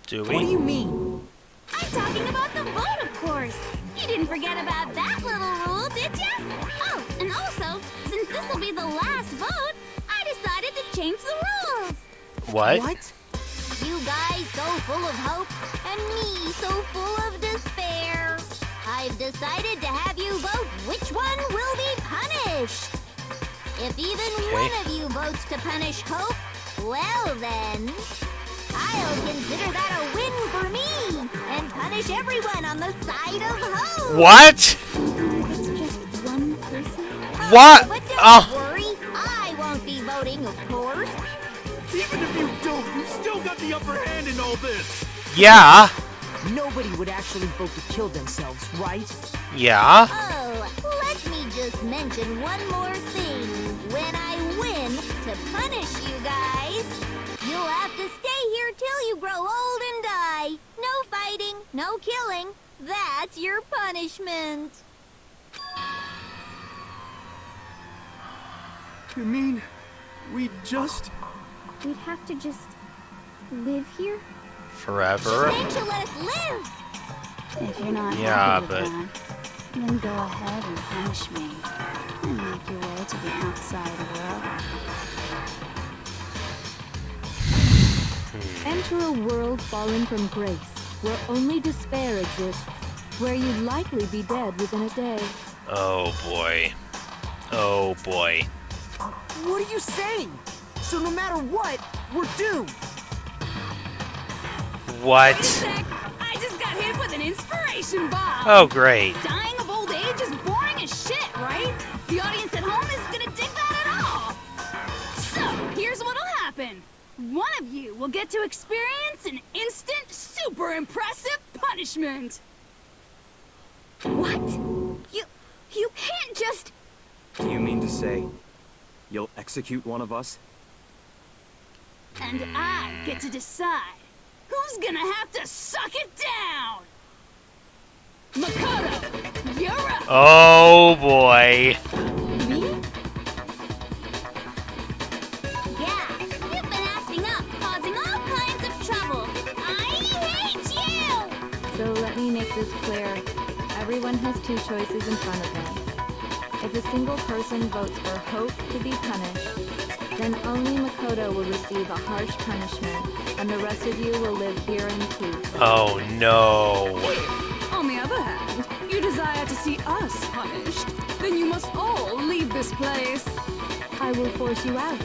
Do What do we? you mean? I'm talking about the vote, of course. You didn't forget about that little rule, did you? Oh, and also, since this will be the last vote, I decided to change the rules. What? What? You guys so full of hope, and me so full of despair. I've decided to have you vote which one will be punished. If even one of you votes to punish hope, well then, I'll consider that a win for me and punish everyone on the side of hope. What? It's just one person? What? But don't Oh. worry, I won't be voting, of course. Even if you don't, you still got the upper hand in all this. Yeah. Nobody would actually vote to kill themselves, right? Yeah. Oh, let me just mention one more thing. When I win to punish you guys, you'll have to stay here till you grow old and die. No fighting, no killing. That's your punishment. You mean we just... We'd have to just live here? Forever. Then she'll let us live. If you're not Yeah, happy with but- that, then go ahead and punish me. And make your way to the outside world. Enter a world fallen from grace, where only despair exists, where you'd likely be dead within a day. Oh boy. Oh boy. What are you saying? So no matter what, We're doomed! What? Wait a sec. I just got hit with an inspiration bomb. Oh, great. Dying of old age is boring as shit, right? The audience at home isn't gonna dig that at all. So, here's what'll happen. One of you will get to experience an instant, super impressive punishment. What? You can't just... Do you mean to say you'll execute one of us? And I get to decide who's gonna have to suck it down. Makoto, you're up. Oh, boy. Me? Yeah, you've been acting up, causing all kinds of trouble. I hate you! So let me make this clear. Everyone has two choices in front of them. If a single person votes for Hope to be punished, then only Makoto will receive a harsh punishment, and the rest of you will live here in peace. Oh, no. On the other hand, you desire to see us punished, then you must all leave this place. I will force you out,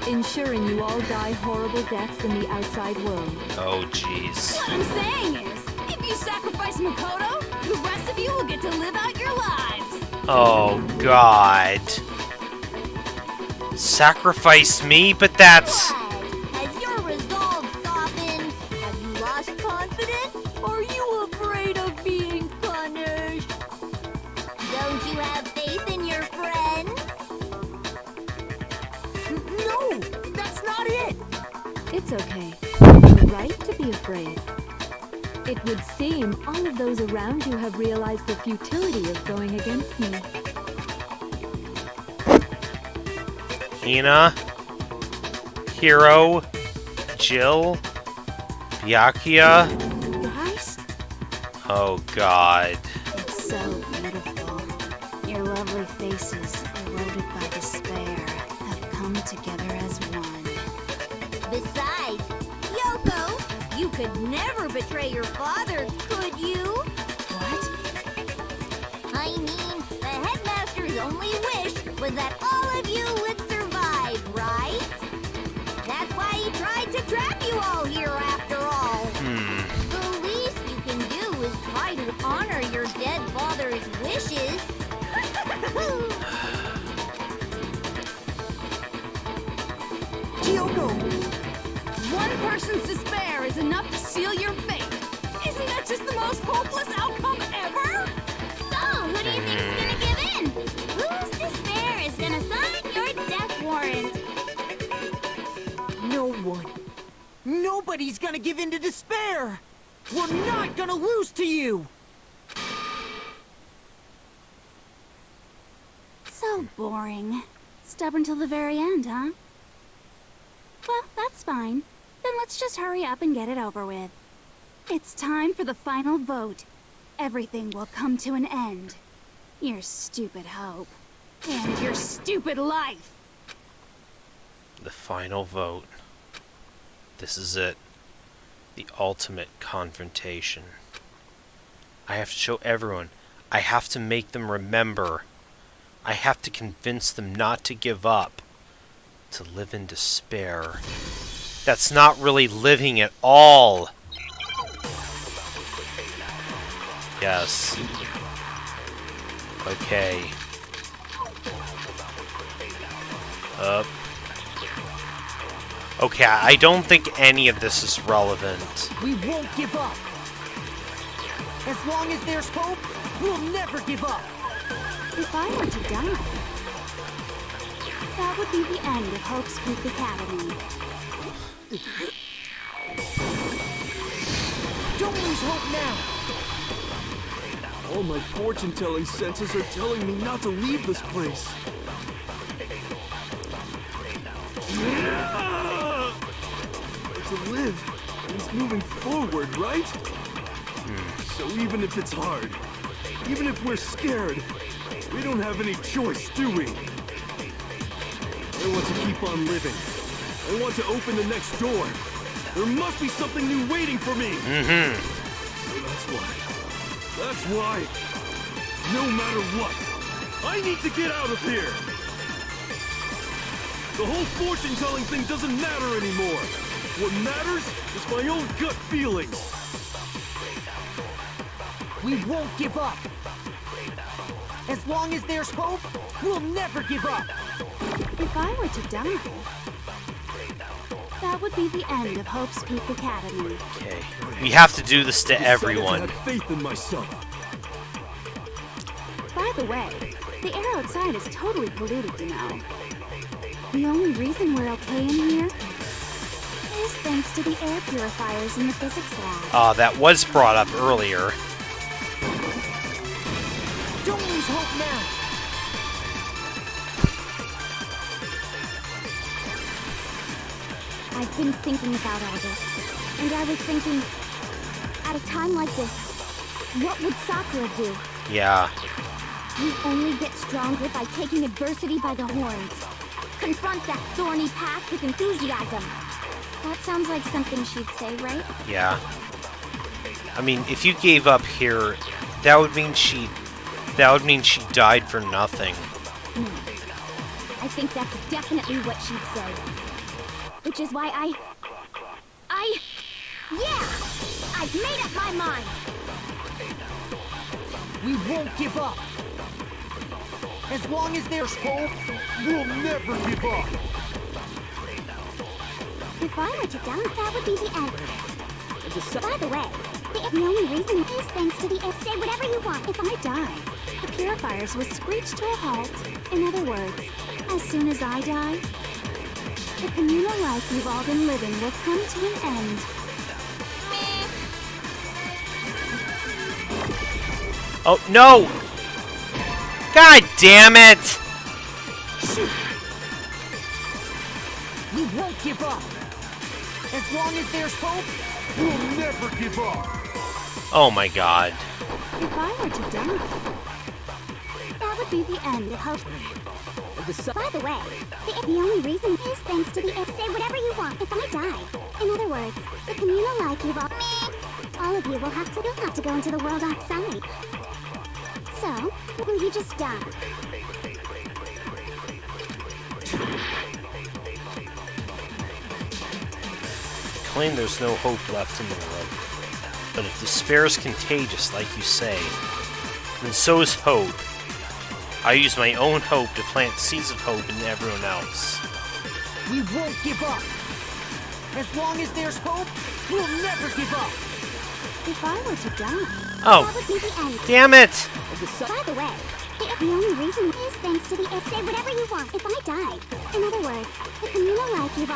ensuring you all die horrible deaths in the outside world. Oh, jeez. What I'm saying is, if you sacrifice Makoto, the rest of you will get to live out your lives. Oh, God. Sacrifice me? But that's... Has your resolve softened? Have you lost confidence? Are you afraid of being punished? Don't you have faith in your friends? No! That's not it! It's okay. You're right to be afraid. It would seem all of those around you have realized the futility of going against me. Hina, Hiro, Jill, Byakuya. Guys, Oh, God. it's so beautiful. Your lovely faces, eroded by despair, have come together as one. Besides, Yoko, you could never betray your father, could you? What? I mean, the headmaster's only wish was that all of you would survive, right? That's why he tried to trap you all here after all. The least you can do is try to honor your dead father's wishes. Kyoko! One person's despair is enough to seal your fate. Isn't that just the most hopeless outcome ever? So, who do you think is gonna give in? Whose despair is gonna sign your death warrant? No one. Nobody's gonna give in to despair! We're not gonna lose to you! So boring. Stubborn till the very end, huh? Well, that's fine. Then let's just hurry up and get it over with. It's time for the final vote. Everything will come to an end. Your stupid hope. And your stupid life. The final vote. This is it. The ultimate confrontation. I have to show everyone. I have to make them remember. I have to convince them not to give up. To live in despair. That's not really living at all. Yes. Okay. Up. Okay, I don't think any of this is relevant. We won't give up! As long as there's hope, we'll never give up! If I were to die, that would be the end of Hope's Peak Academy. Don't lose hope now! All my fortune-telling senses are telling me not to leave this place. But to live means moving forward, right? So even if it's hard, even if we're scared, we don't have any choice, do we? I want to keep on living. I want to open the next door. There must be something new waiting for me. So that's why, no matter what, I need to get out of here. The whole fortune-telling thing doesn't matter anymore. What matters is my own gut feelings. We won't give up. As long as there's hope, we'll never give up. If I were to die, that would be the end of Hope's Peak Academy. Okay. We have to do this to I decided everyone. to have faith in myself. By the way, the air outside is totally polluted, you know. The only reason we're okay in here is thanks to the air purifiers in the physics lab. That was brought up earlier. Don't lose hope now. I've been thinking about all this, and I was thinking, at a time like this, what would Sakura do? Yeah. You only get stronger by taking adversity by the horns. Confront that thorny path with enthusiasm. That sounds like something she'd say, right? Yeah. I mean, if you gave up here, that would mean she died for nothing. I think that's definitely what she'd say. Which is why yeah! I've made up my mind! We won't give up. As long as there's hope, we'll never give up. If I were to die, that would be the end. By the way, the only reason is thanks to the air. Say whatever you want. If I die, the purifiers will screech to a halt. In other words, as soon as I die, the communal life you've all been living will come to an end. Oh, no! God damn it! Shoot! We won't give up. As long as there's hope, we'll never give up. Oh my god. If I were to die, that would be the end of hope. By the way, the only reason is thanks to the air. Say whatever you want if I die. In other words, the communal life you've all of you will have to go into the world outside. So, will you just die? Claim there's no hope left in the world. But if despair is contagious, like you say, then so is hope. I use my own hope to plant seeds of hope in everyone else. We won't give up. As long as there's hope, we'll never give up. If I were to die, Oh, that would be the end. damn it! By the way, the only reason is thanks to the air. Say whatever you want if I die. In other words, the communal life you've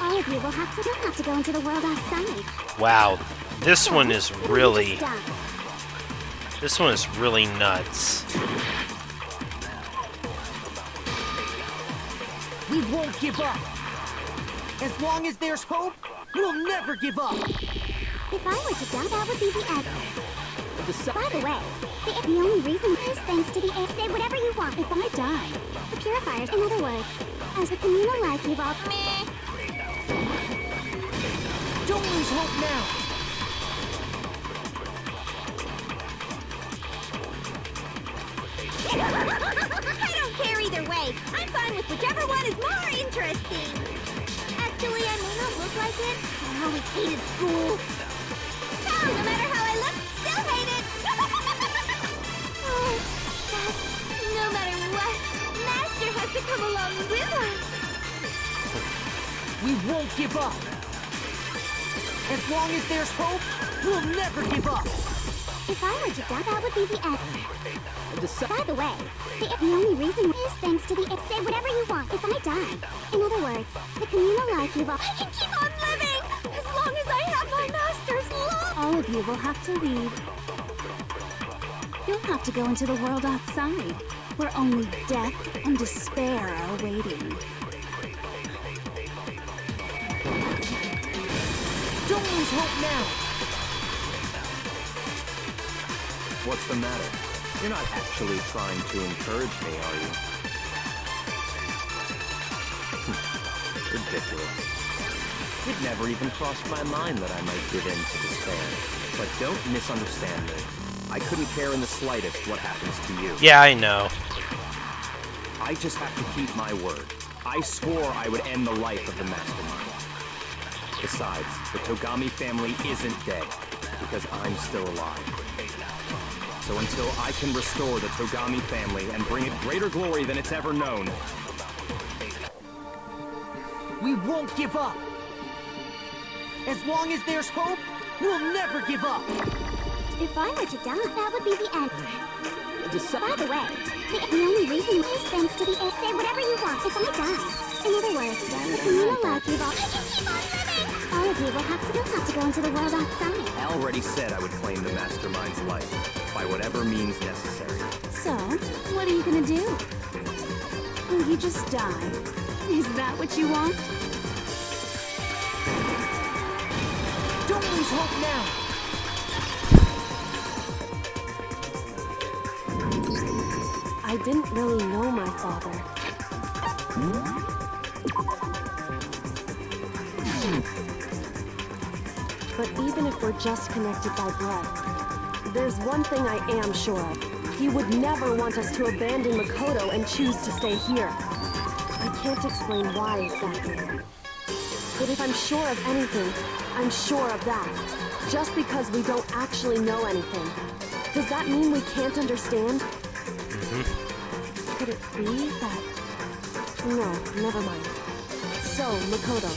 all of you will have to go into the world outside. Wow, this one is Will you really... just die? This one is really nuts. We won't give up. As long as there's hope, we'll never give up. If I were to die, that would be the end. By the way, the only reason is thanks to the air. Say whatever you want if I die. The purifiers, in other words, as the communal life you've all... Don't lose hope now. I don't care either way. I'm fine with whichever one is more interesting. Actually, I may not look like it. I always hated school. Hell, no matter how I look, still hate it. Oh, but no matter what, Master has to come along with us. We won't give up. As long as there's hope, we'll never give up. If I were to die, that would be the end. By the way, the only reason is thanks to the air. Say whatever you want if I die. In other words, the communal life you've all... I can keep on living as long as I have my master's love. All of you will have to leave. You'll have to go into the world outside, where only death and despair are waiting. Don't lose hope now. What's the matter? You're not actually trying to encourage me, are you? Ridiculous. It never even crossed my mind that I might give in to despair. But don't misunderstand me. I couldn't care in the slightest what happens to you. Yeah, I know. I just have to keep my word. I swore I would end the life of the mastermind. Besides, the Togami family isn't dead, because I'm still alive. So until I can restore the Togami family and bring it greater glory than it's ever known, We won't give up. As long as there's hope, we'll never give up. If I were to die, that would be the end. By the way, the only reason is thanks to the air. Say whatever you want if I die. In other words, if you know life, you've all... I can keep on living! All of you will have to go into the world outside. I already said I would claim the mastermind's life, by whatever means necessary. So, what are you gonna do? Will you just die? Is that what you want? Don't lose hope now. I didn't really know my father. But even if we're just connected by blood, there's one thing I am sure of. He would never want us to abandon Makoto and choose to stay here. I can't explain why exactly. But if I'm sure of anything, I'm sure of that. Just because we don't actually know anything, does that mean we can't understand? Could it be that... No, never mind. So, Makoto,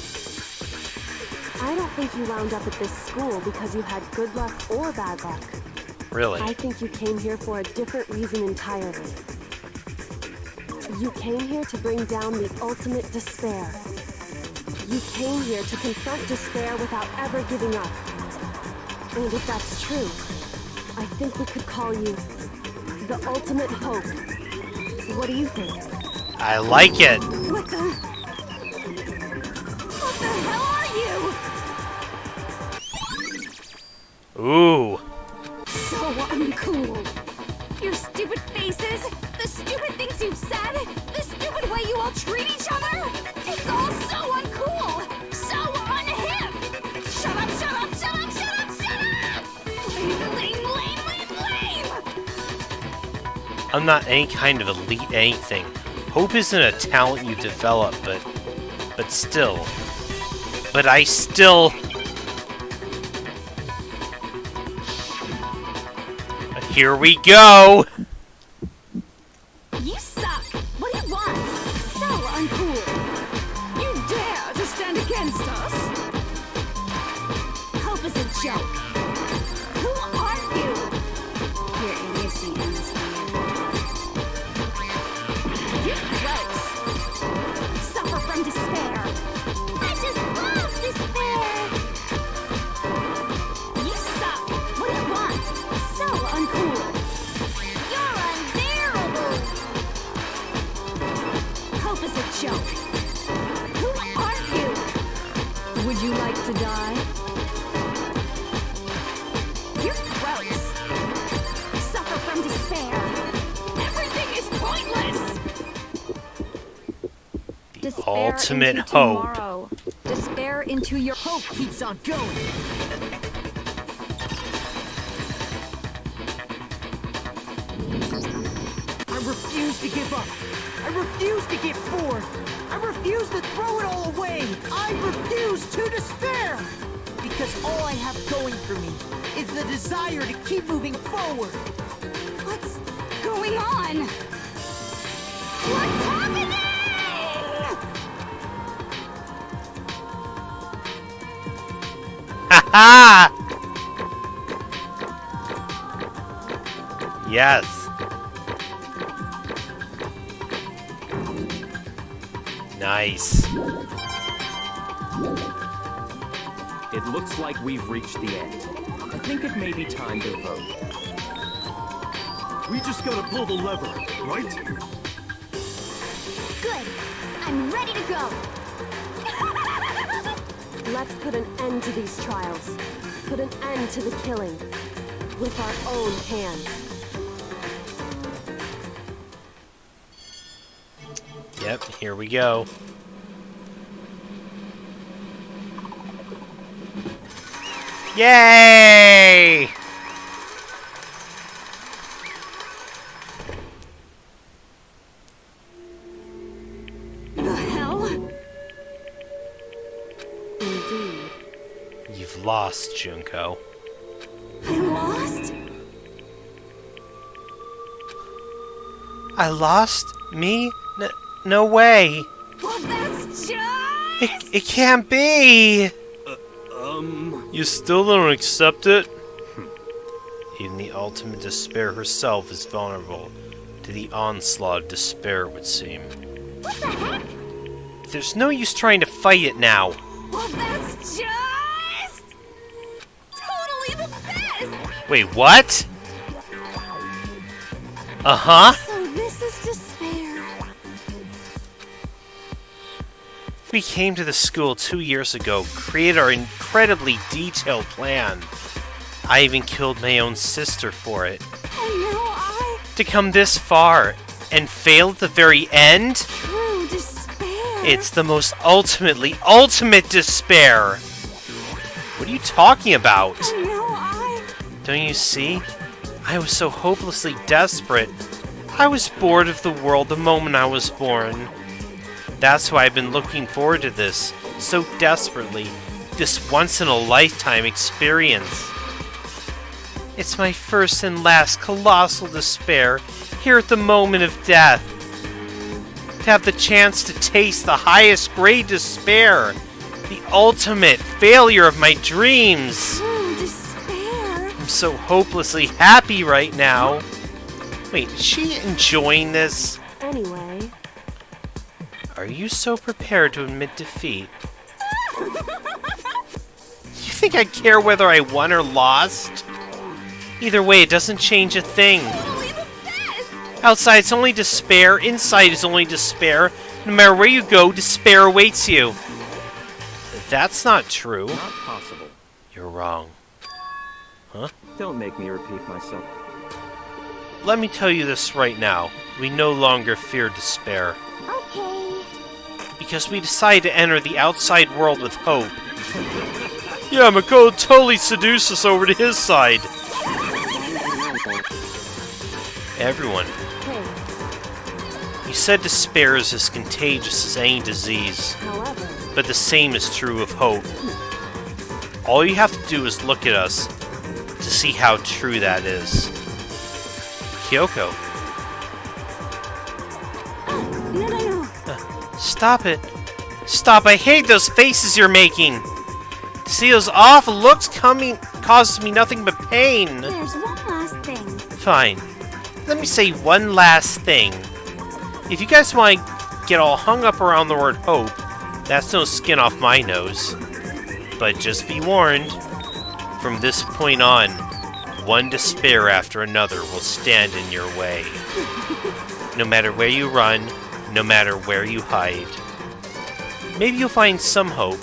I don't think you wound up at this school because you had good luck or bad luck. Really? I think you came here for a different reason entirely. You came here to bring down the ultimate despair. You came here to confront despair without ever giving up. And if that's true, I think we could call you the ultimate hope. What do you think? I like it. What the hell are you? Ooh. So uncool. Your stupid faces, the stupid things you've said, the stupid way you all treat each other. It's all so uncool, so unhip. Shut up, shut up, shut up, shut up, shut up! Lame, lame, lame, lame! I'm not any kind of elite anything. Hope isn't a talent you develop, but still. But I still... Here we go! You suck! What do you want? So uncool! You dare to stand against us? Hope is a joke! Who are you? Your idiocy ends here. You're gross! Suffer from despair! I just love despair! You suck! What do you want? So uncool! You're unbearable! Hope is a joke! Who are you? Would you like to die? You're gross! Suffer from despair! Everything is pointless! Despair ultimate into hope. tomorrow. Despair into your Hope keeps on going. I refuse to give up. I refuse to give forward. I refuse to throw it all away. I refuse to despair. Because all I have going for me is the desire to keep moving forward. What's going on? What's happening? Ha! Yes. Nice. it looks like we've reached the end. I think it may be time to vote. We just gotta pull the lever, right? Good. I'm ready to go. Let's put an end to these trials. Put an end to the killing. With our own hands. Yep, here we go. Yay! The hell indeed. You've lost, Junko. I lost? I lost? Me? No way. Well, that's just... It can't be! You still don't accept it? Even the ultimate despair herself is vulnerable to the onslaught of despair, it would seem. What the heck? There's no use trying to fight it now. Well, that's just... totally the best! Wait, what? Uh-huh. So this is despair. We came to the school 2 years ago, created our incredibly detailed plan. I even killed my own sister for it. And now I... To come this far, and fail at the very end? True despair. It's the most ultimate despair! What are you talking about? And now I... Don't you see? I was so hopelessly desperate. I was bored of the world the moment I was born. That's why I've been looking forward to this, so desperately. This once-in-a-lifetime experience. It's my first and last colossal despair, here at the moment of death. To have the chance to taste the highest grade despair. The ultimate failure of my dreams. True despair. I'm so hopelessly happy right now. Wait, is she enjoying this? Anyway, Are you so prepared to admit defeat? You think I care whether I won or lost? Either way, it doesn't change a thing. Totally the best! Outside, it's only despair. Inside is only despair. No matter where you go, despair awaits you. That's not true. Not possible. You're wrong. Don't make me repeat myself. Let me tell you this right now. We no longer fear despair. Okay. Because we decided to enter the outside world with hope. Yeah, Mako totally seduced us over to his side. Everyone, hey, you said despair is as contagious as any disease, however, but the same is true of hope. All you have to do is look at us to see how true that is. Kyoko, No. stop it. Stop, I hate those faces you're making. To see those awful looks coming causes me nothing but pain. There's one last thing. Fine. Let me say one last thing. If you guys want to get all hung up around the word hope, that's no skin off my nose. But just be warned, from this point on, one despair after another will stand in your way. No matter where you run, no matter where you hide. Maybe you'll find some hope,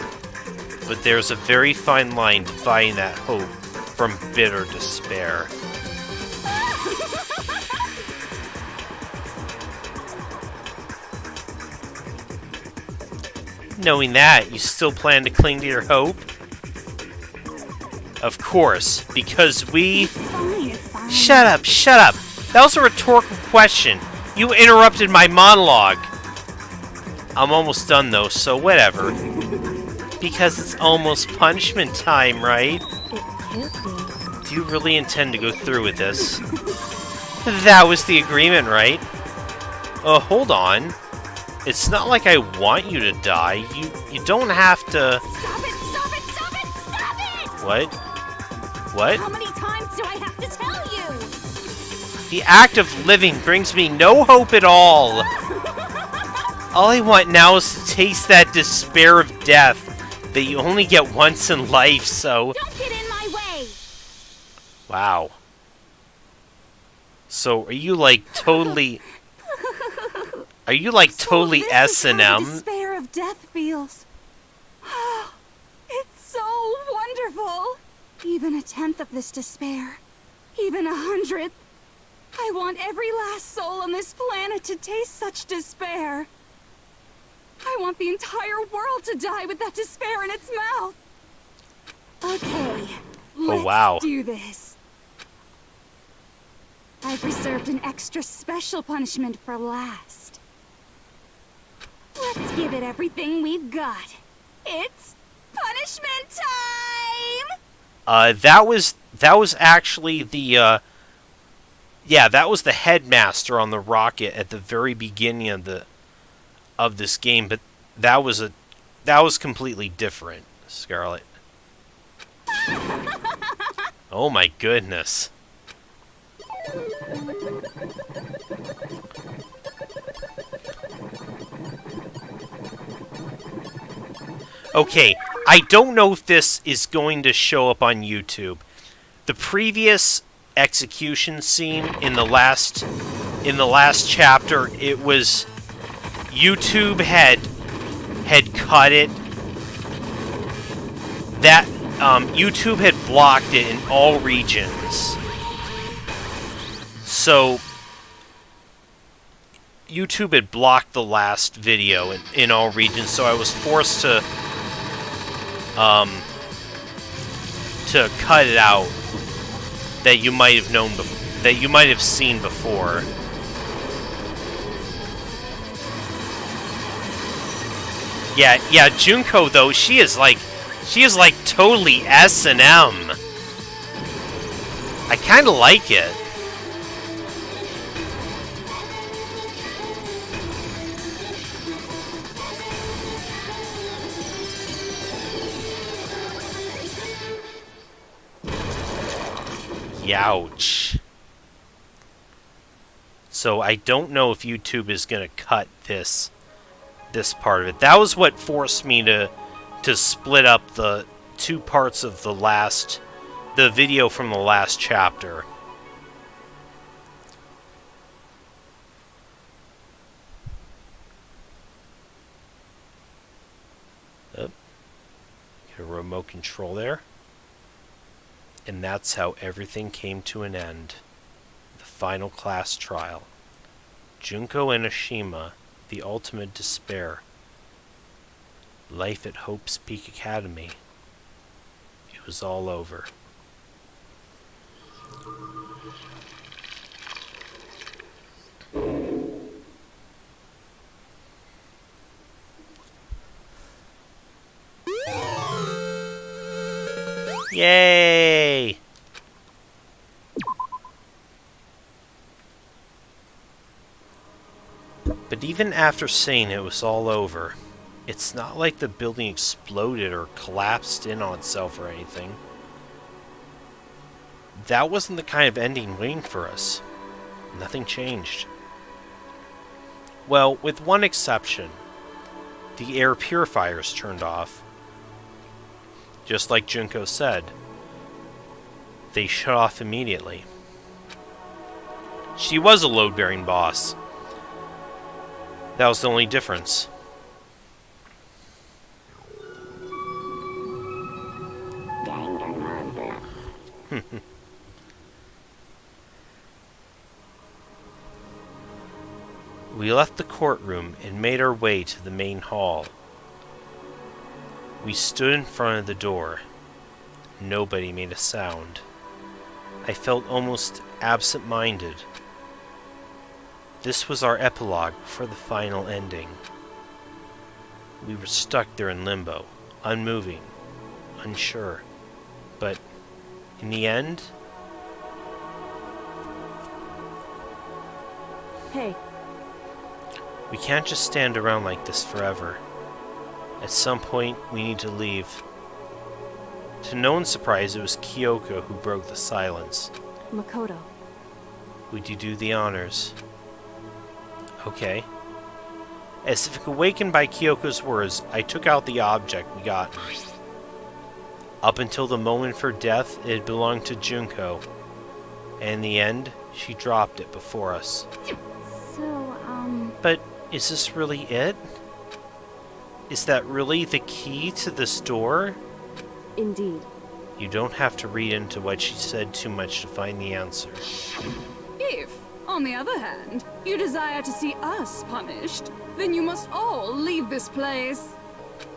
but there's a very fine line dividing that hope from bitter despair. Knowing that, you still plan to cling to your hope? Of course, because we... It's fine. Shut up, shut up! That was a rhetorical question. You interrupted my monologue. I'm almost done though, so whatever. Because it's almost punishment time, right? It can't be. Do you really intend to go through with this? That was the agreement, right? Hold on. It's not like I want you to die. You don't have to... Stop it! Stop it! Stop it! Stop it! What? What? How many times do I have to tell you? The act of living brings me no hope at all. All I want now is to taste that despair of death that you only get once in life, so... Don't get in my way! Wow. So, are you like totally... Are you like totally S&M? Despair of death feels. It's so wonderful. Even a tenth of this despair, even 100th. I want every last soul on this planet to taste such despair. I want the entire world to die with that despair in its mouth. Okay, let's do this. I've reserved an extra special punishment for last. Let's give it everything we've got. It's punishment punishment time! That was actually the yeah, that was the headmaster on the rocket at the very beginning of this game, but that was completely different, Scarlet. Oh my goodness. Okay, I don't know if this is going to show up on YouTube. The previous execution scene in the last chapter, it was YouTube had cut it. That YouTube had blocked it in all regions. So YouTube had blocked the last video in all regions, so I was forced to cut it out that you might have known that you might have seen before. Yeah, Junko though, she is like totally S&M. I kind of like it. Ouch. So I don't know if YouTube is going to cut this part of it. That was what forced me to split up the two parts of the video from the last chapter. Oh, get a remote control there. And that's how everything came to an end. The final class trial. Junko and Oshima, the ultimate despair. Life at Hope's Peak Academy. It was all over. Yay! But even after saying it was all over, it's not like the building exploded or collapsed in on itself or anything. That wasn't the kind of ending waiting for us. Nothing changed. Well, with one exception. The air purifiers turned off. Just like Junko said, they shut off immediately. She was a load-bearing boss. That was the only difference. We left the courtroom and made our way to the main hall. We stood in front of the door. Nobody made a sound. I felt almost absent-minded. This was our epilogue for the final ending. We were stuck there in limbo, unmoving, unsure. But in the end... Hey. We can't just stand around like this forever. At some point, we need to leave. To no one's surprise, it was Kyoko who broke the silence. Makoto. Would you do the honors? Okay. As if awakened by Kyoko's words, I took out the object we got. Up until the moment for death, it had belonged to Junko. And in the end, she dropped it before us. So, But is this really it? Is that really the key to this door? Indeed. You don't have to read into what she said too much to find the answer. If, on the other hand, you desire to see us punished, then you must all leave this place.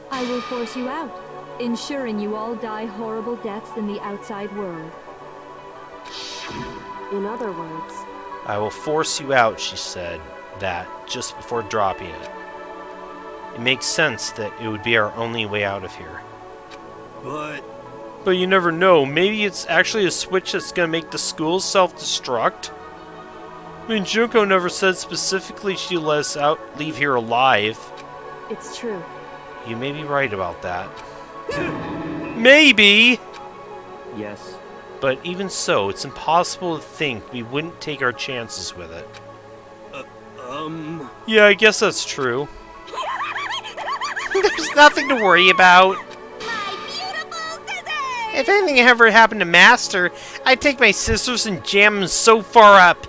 I will force you out, ensuring you all die horrible deaths in the outside world. In other words, I will force you out, she said, that just before dropping it. It makes sense that it would be our only way out of here. But you never know. Maybe it's actually a switch that's gonna make the school self-destruct? I mean, Junko never said specifically she'd let us leave here alive. It's true. You may be right about that. Maybe! Yes. But even so, it's impossible to think we wouldn't take our chances with it. Yeah, I guess that's true. There's nothing to worry about. My beautiful scissors! If anything ever happened to Master, I'd take my scissors and jam him so far up.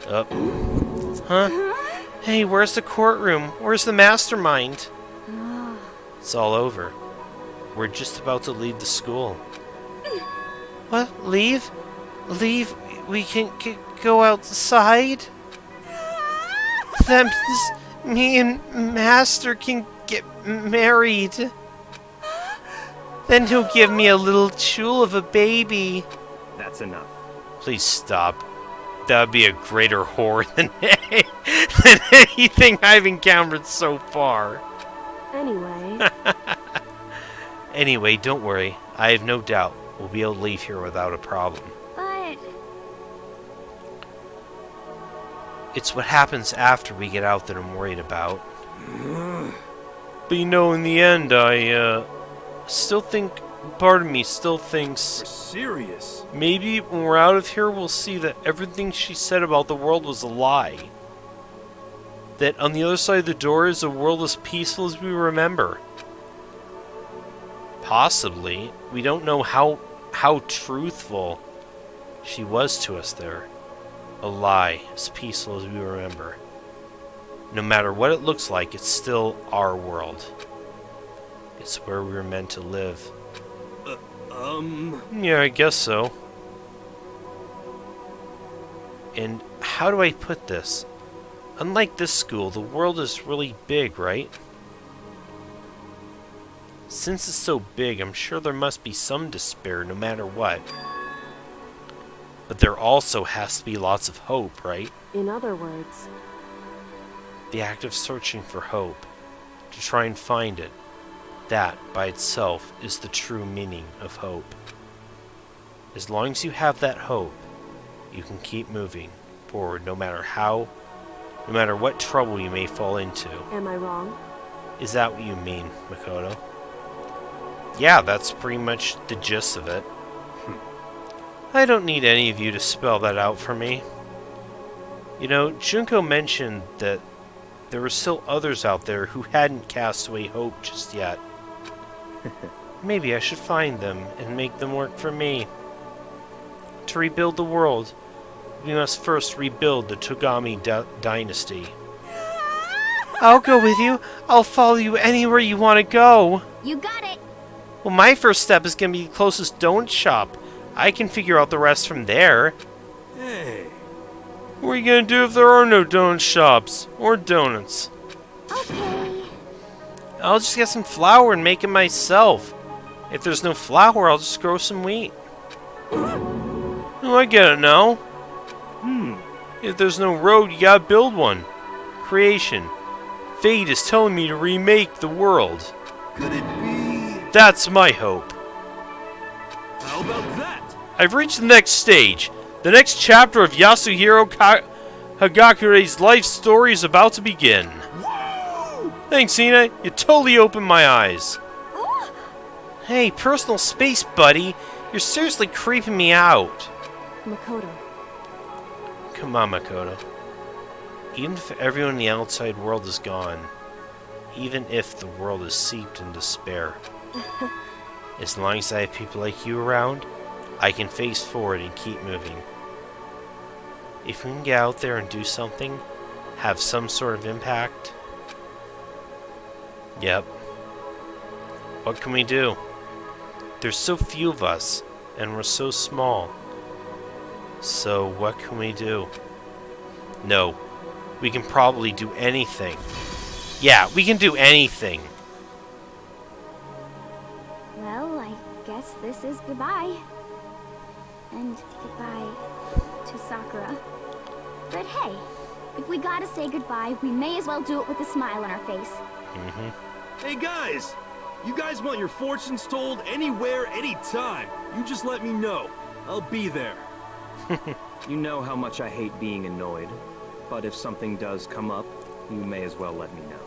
Huh? Hey, where's the courtroom? Where's the mastermind? It's all over. We're just about to leave the school. What? Leave? Leave? We can go outside? That means me and Master can get married. Then he'll give me a little jewel of a baby. That's enough. Please stop. That would be a greater horror than anything I've encountered so far. Anyway. Anyway, don't worry. I have no doubt we'll be able to leave here without a problem. But It's what happens after we get out that I'm worried about. But you know, in the end, I still think, part of me still thinks, Serious? maybe when we're out of here, we'll see that everything she said about the world was a lie. That on the other side of the door is a world as peaceful as we remember. Possibly. We don't know how truthful she was to us there. A lie, as peaceful as we remember. No matter what it looks like, it's still our world. It's where we were meant to live. Yeah, I guess so. And how do I put this? Unlike this school, the world is really big, right? Since it's so big, I'm sure there must be some despair no matter what. But there also has to be lots of hope, right? In other words, The act of searching for hope, to try and find it, that by itself is the true meaning of hope. As long as you have that hope, you can keep moving forward no matter what trouble you may fall into. am I wrong? Is that what you mean, Makoto? Yeah, that's pretty much the gist of it. I don't need any of you to spell that out for me. You know, Junko mentioned that there were still others out there who hadn't cast away hope just yet. Maybe I should find them and make them work for me. To rebuild the world, we must first rebuild the Togami dynasty. I'll go with you. I'll follow you anywhere you want to go. you got it. Well, my first step is going to be the closest donut shop. I can figure out the rest from there. Hey. What are you going to do if there are no donut shops? Or donuts? Okay. I'll just get some flour and make it myself. If there's no flour, I'll just grow some wheat. Oh, I get it now. If there's no road, you gotta build one. Creation. Fate is telling me to remake the world. Could it be? That's my hope. How about that? I've reached the next stage. The next chapter of Yasuhiro Hagakure's life story is about to begin. Whoa! Thanks, Ina. You totally opened my eyes. Hey, personal space, buddy. You're seriously creeping me out. Makoto. Come on, Makoto. Even if everyone in the outside world is gone, even if the world is seeped in despair, as long as I have people like you around, I can face forward and keep moving. If we can get out there and do something, have some sort of impact, yep. What can we do? There's so few of us, and we're so small. So what can we do? No. We can probably do anything. Yeah, we can do anything. Well, I guess this is goodbye. And goodbye to Sakura. But hey, if we gotta say goodbye, we may as well do it with a smile on our face. Hey guys, You guys want your fortunes told anywhere, anytime. You just let me know. I'll be there. You know how much I hate being annoyed, but if something does come up, you may as well let me know.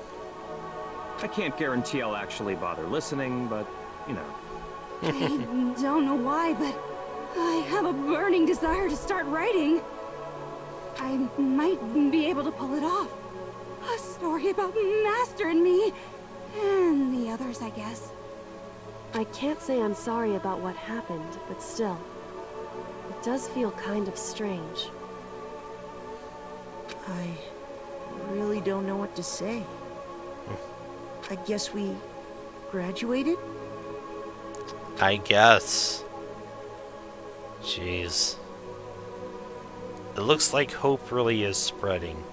I can't guarantee I'll actually bother listening, but, you know. I don't know why, but I have a burning desire to start writing. I might be able to pull it off. A story about Master and me, and the others, I guess. I can't say I'm sorry about what happened, but still, it does feel kind of strange. I really don't know what to say. I guess we graduated? I guess. Jeez. It looks like hope really is spreading.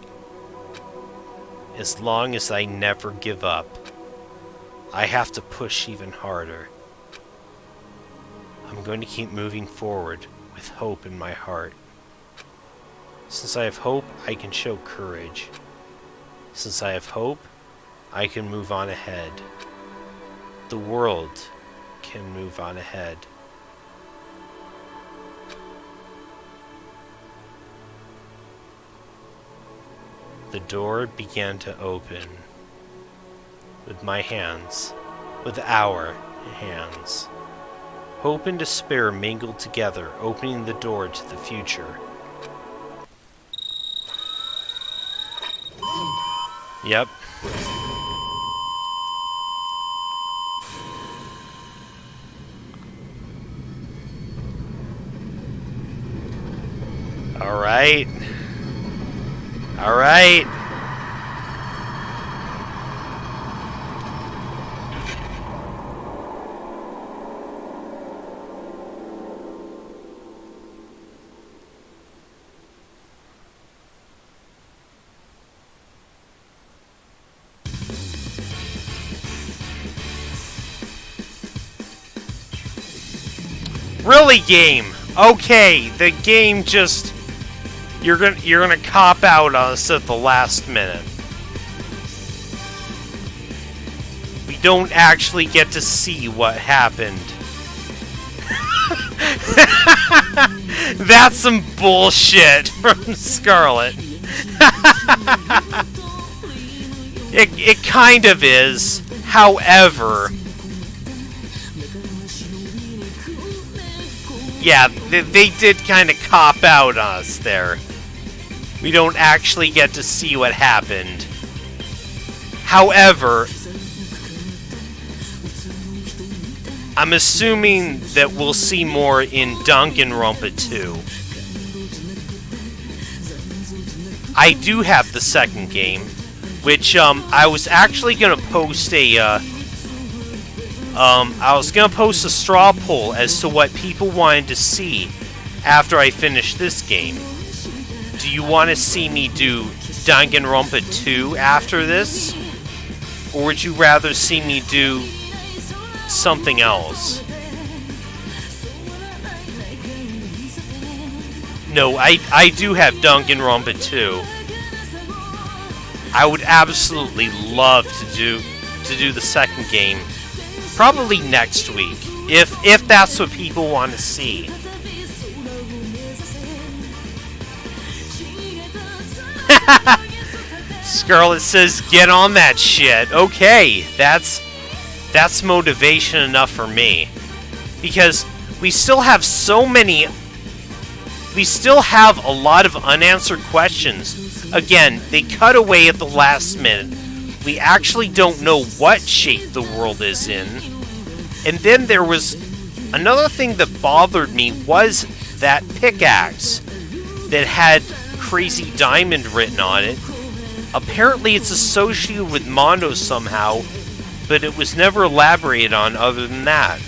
As long as I never give up, I have to push even harder. I'm going to keep moving forward with hope in my heart. Since I have hope, I can show courage. Since I have hope, I can move on ahead. The world can move on ahead. The door began to open with my hands, with our hands. Hope and despair mingled together, opening the door to the future. Yep. Alright. Alright. Really, game? Okay, the game just... You're gonna cop out on us at the last minute. We don't actually get to see what happened. That's some bullshit from Scarlet. It kind of is. However... Yeah, they did kind of cop out on us there. We don't actually get to see what happened. However, I'm assuming that we'll see more in Danganronpa 2. I do have the second game, which I was actually gonna post a straw poll as to what people wanted to see after I finish this game. Do you want to see me do Danganronpa 2 after this? Or would you rather see me do something else? No, I do have Danganronpa 2. I would absolutely love to do the second game. Probably next week, if that's what people want to see. Scarlet says, "Get on that shit." Okay, that's motivation enough for me, because we still have a lot of unanswered questions. Again, they cut away at the last minute. We actually don't know what shape the world is in. And then there was another thing that bothered me was that pickaxe that had Crazy Diamond written on it. Apparently it's associated with Mondo somehow, but it was never elaborated on other than that.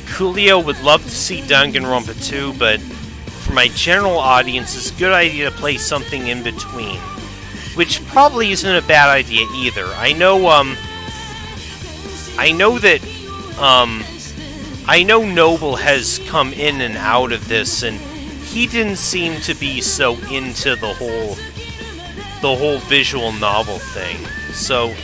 Coolio would love to see Danganronpa 2, but for my general audience, it's a good idea to play something in between. Which probably isn't a bad idea either. I know that I know Noble has come in and out of this, and he didn't seem to be so into the whole visual novel thing. So,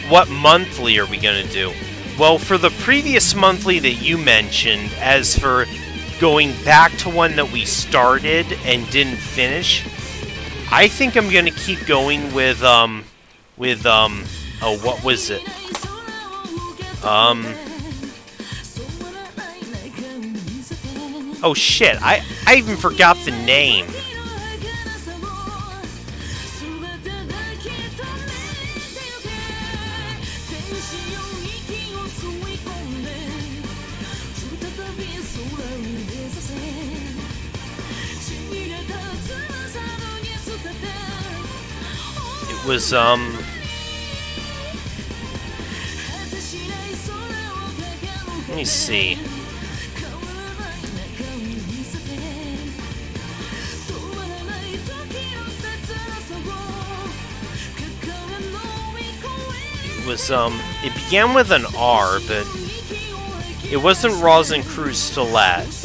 what monthly are we gonna do? Well, for the previous monthly that you mentioned, as for going back to one that we started and didn't finish, I think I'm gonna keep going with oh, what was it? Oh shit, I even forgot the name. It was, let me see. It was, it began with an R, but it wasn't Rosencreutzstelat.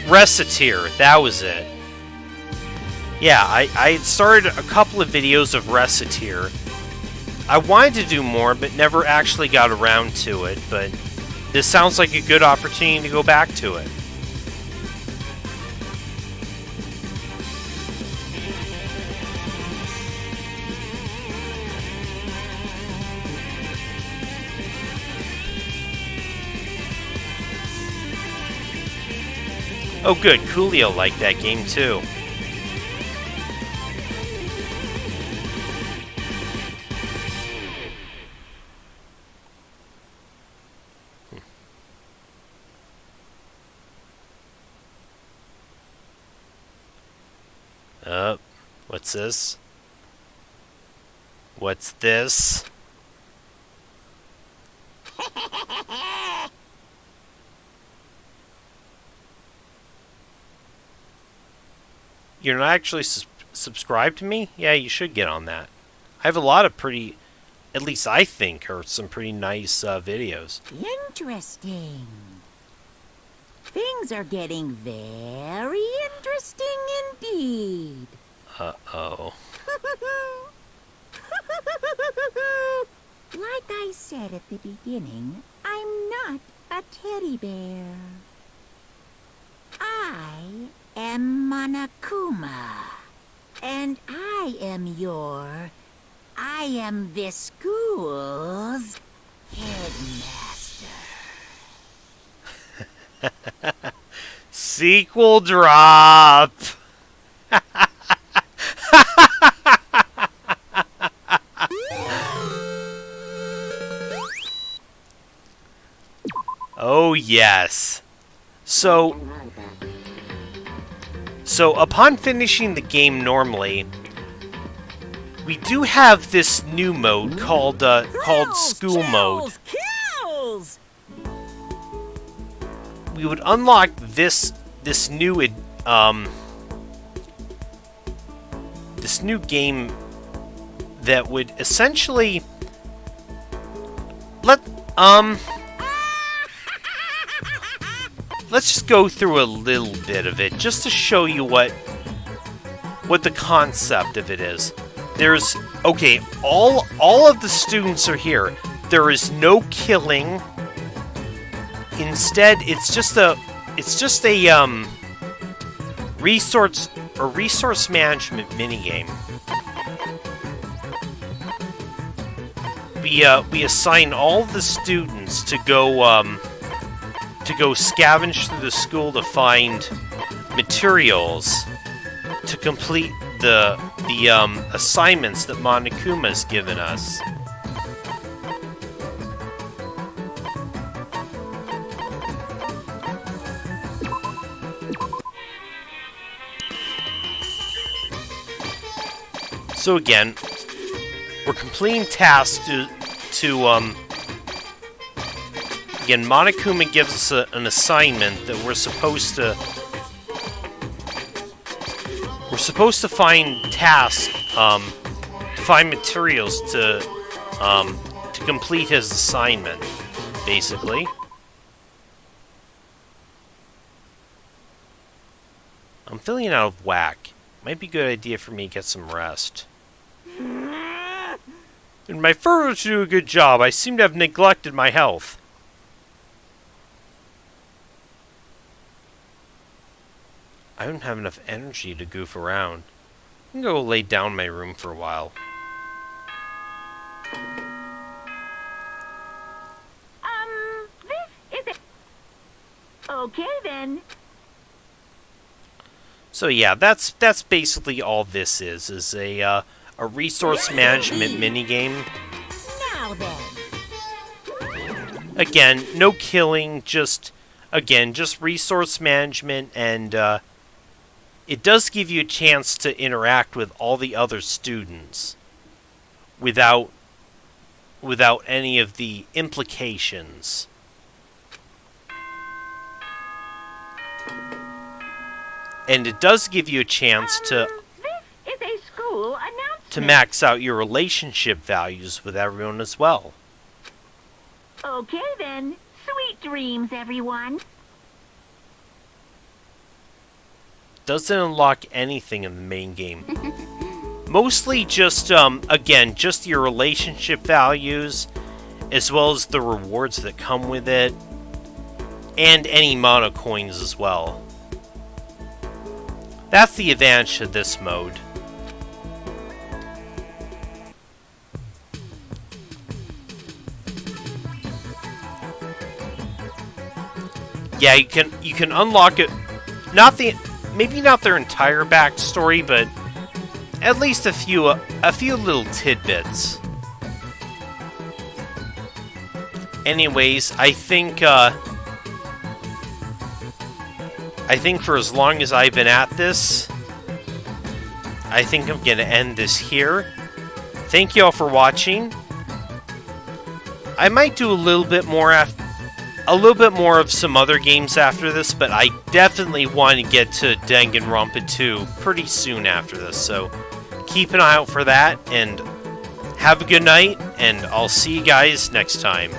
Reciteer, that was it. Yeah, I had started a couple of videos of Reciteer. I wanted to do more, but never actually got around to it, but this sounds like a good opportunity to go back to it. Oh good, Coolio liked that game too. What's this? What's this? You're not actually subscribed to me? Yeah, you should get on that. I have a lot of pretty, at least I think, are some pretty nice videos. Interesting. Things are getting very interesting indeed. Uh-oh. Like I said at the beginning, I'm not a teddy bear. I am Monokuma. And I am this school's headmaster. Sequel drop! Oh yes. So upon finishing the game normally, we do have this new mode called School Mode. Kills! We would unlock this new game that would essentially let's just go through a little bit of it just to show you what the concept of it is. There's all of the students are here. There is no killing. Instead, it's just a resource management minigame. We assign all the students to go scavenge through the school to find materials to complete the assignments that Monokuma's given us. So again, we're completing tasks again, Monokuma gives us an assignment that we're supposed to we're supposed to find tasks, to find materials to complete his assignment, basically. I'm feeling out of whack. Might be a good idea for me to get some rest. In my fervor to do a good job, I seem to have neglected my health. I don't have enough energy to goof around. I can go lay down in my room for a while. This is it. Okay then. So yeah, that's basically all this is a resource management minigame. Now then. Again, no killing, just resource management, and it does give you a chance to interact with all the other students without any of the implications. And it does give you a chance to This is a school announcement. to max out your relationship values with everyone as well. Okay then. Sweet dreams, everyone. Doesn't unlock anything in the main game. Mostly just, again, just your relationship values, as well as the rewards that come with it, and any mana coins as well. That's the advantage of this mode. Yeah, you can unlock it. Maybe not their entire backstory, but at least a few little tidbits. Anyways, I think for as long as I've been at this, I think I'm gonna end this here. Thank you all for watching. I might do a little bit more of some other games after this, but I definitely want to get to Danganronpa 2 pretty soon after this, so keep an eye out for that, and have a good night, and I'll see you guys next time.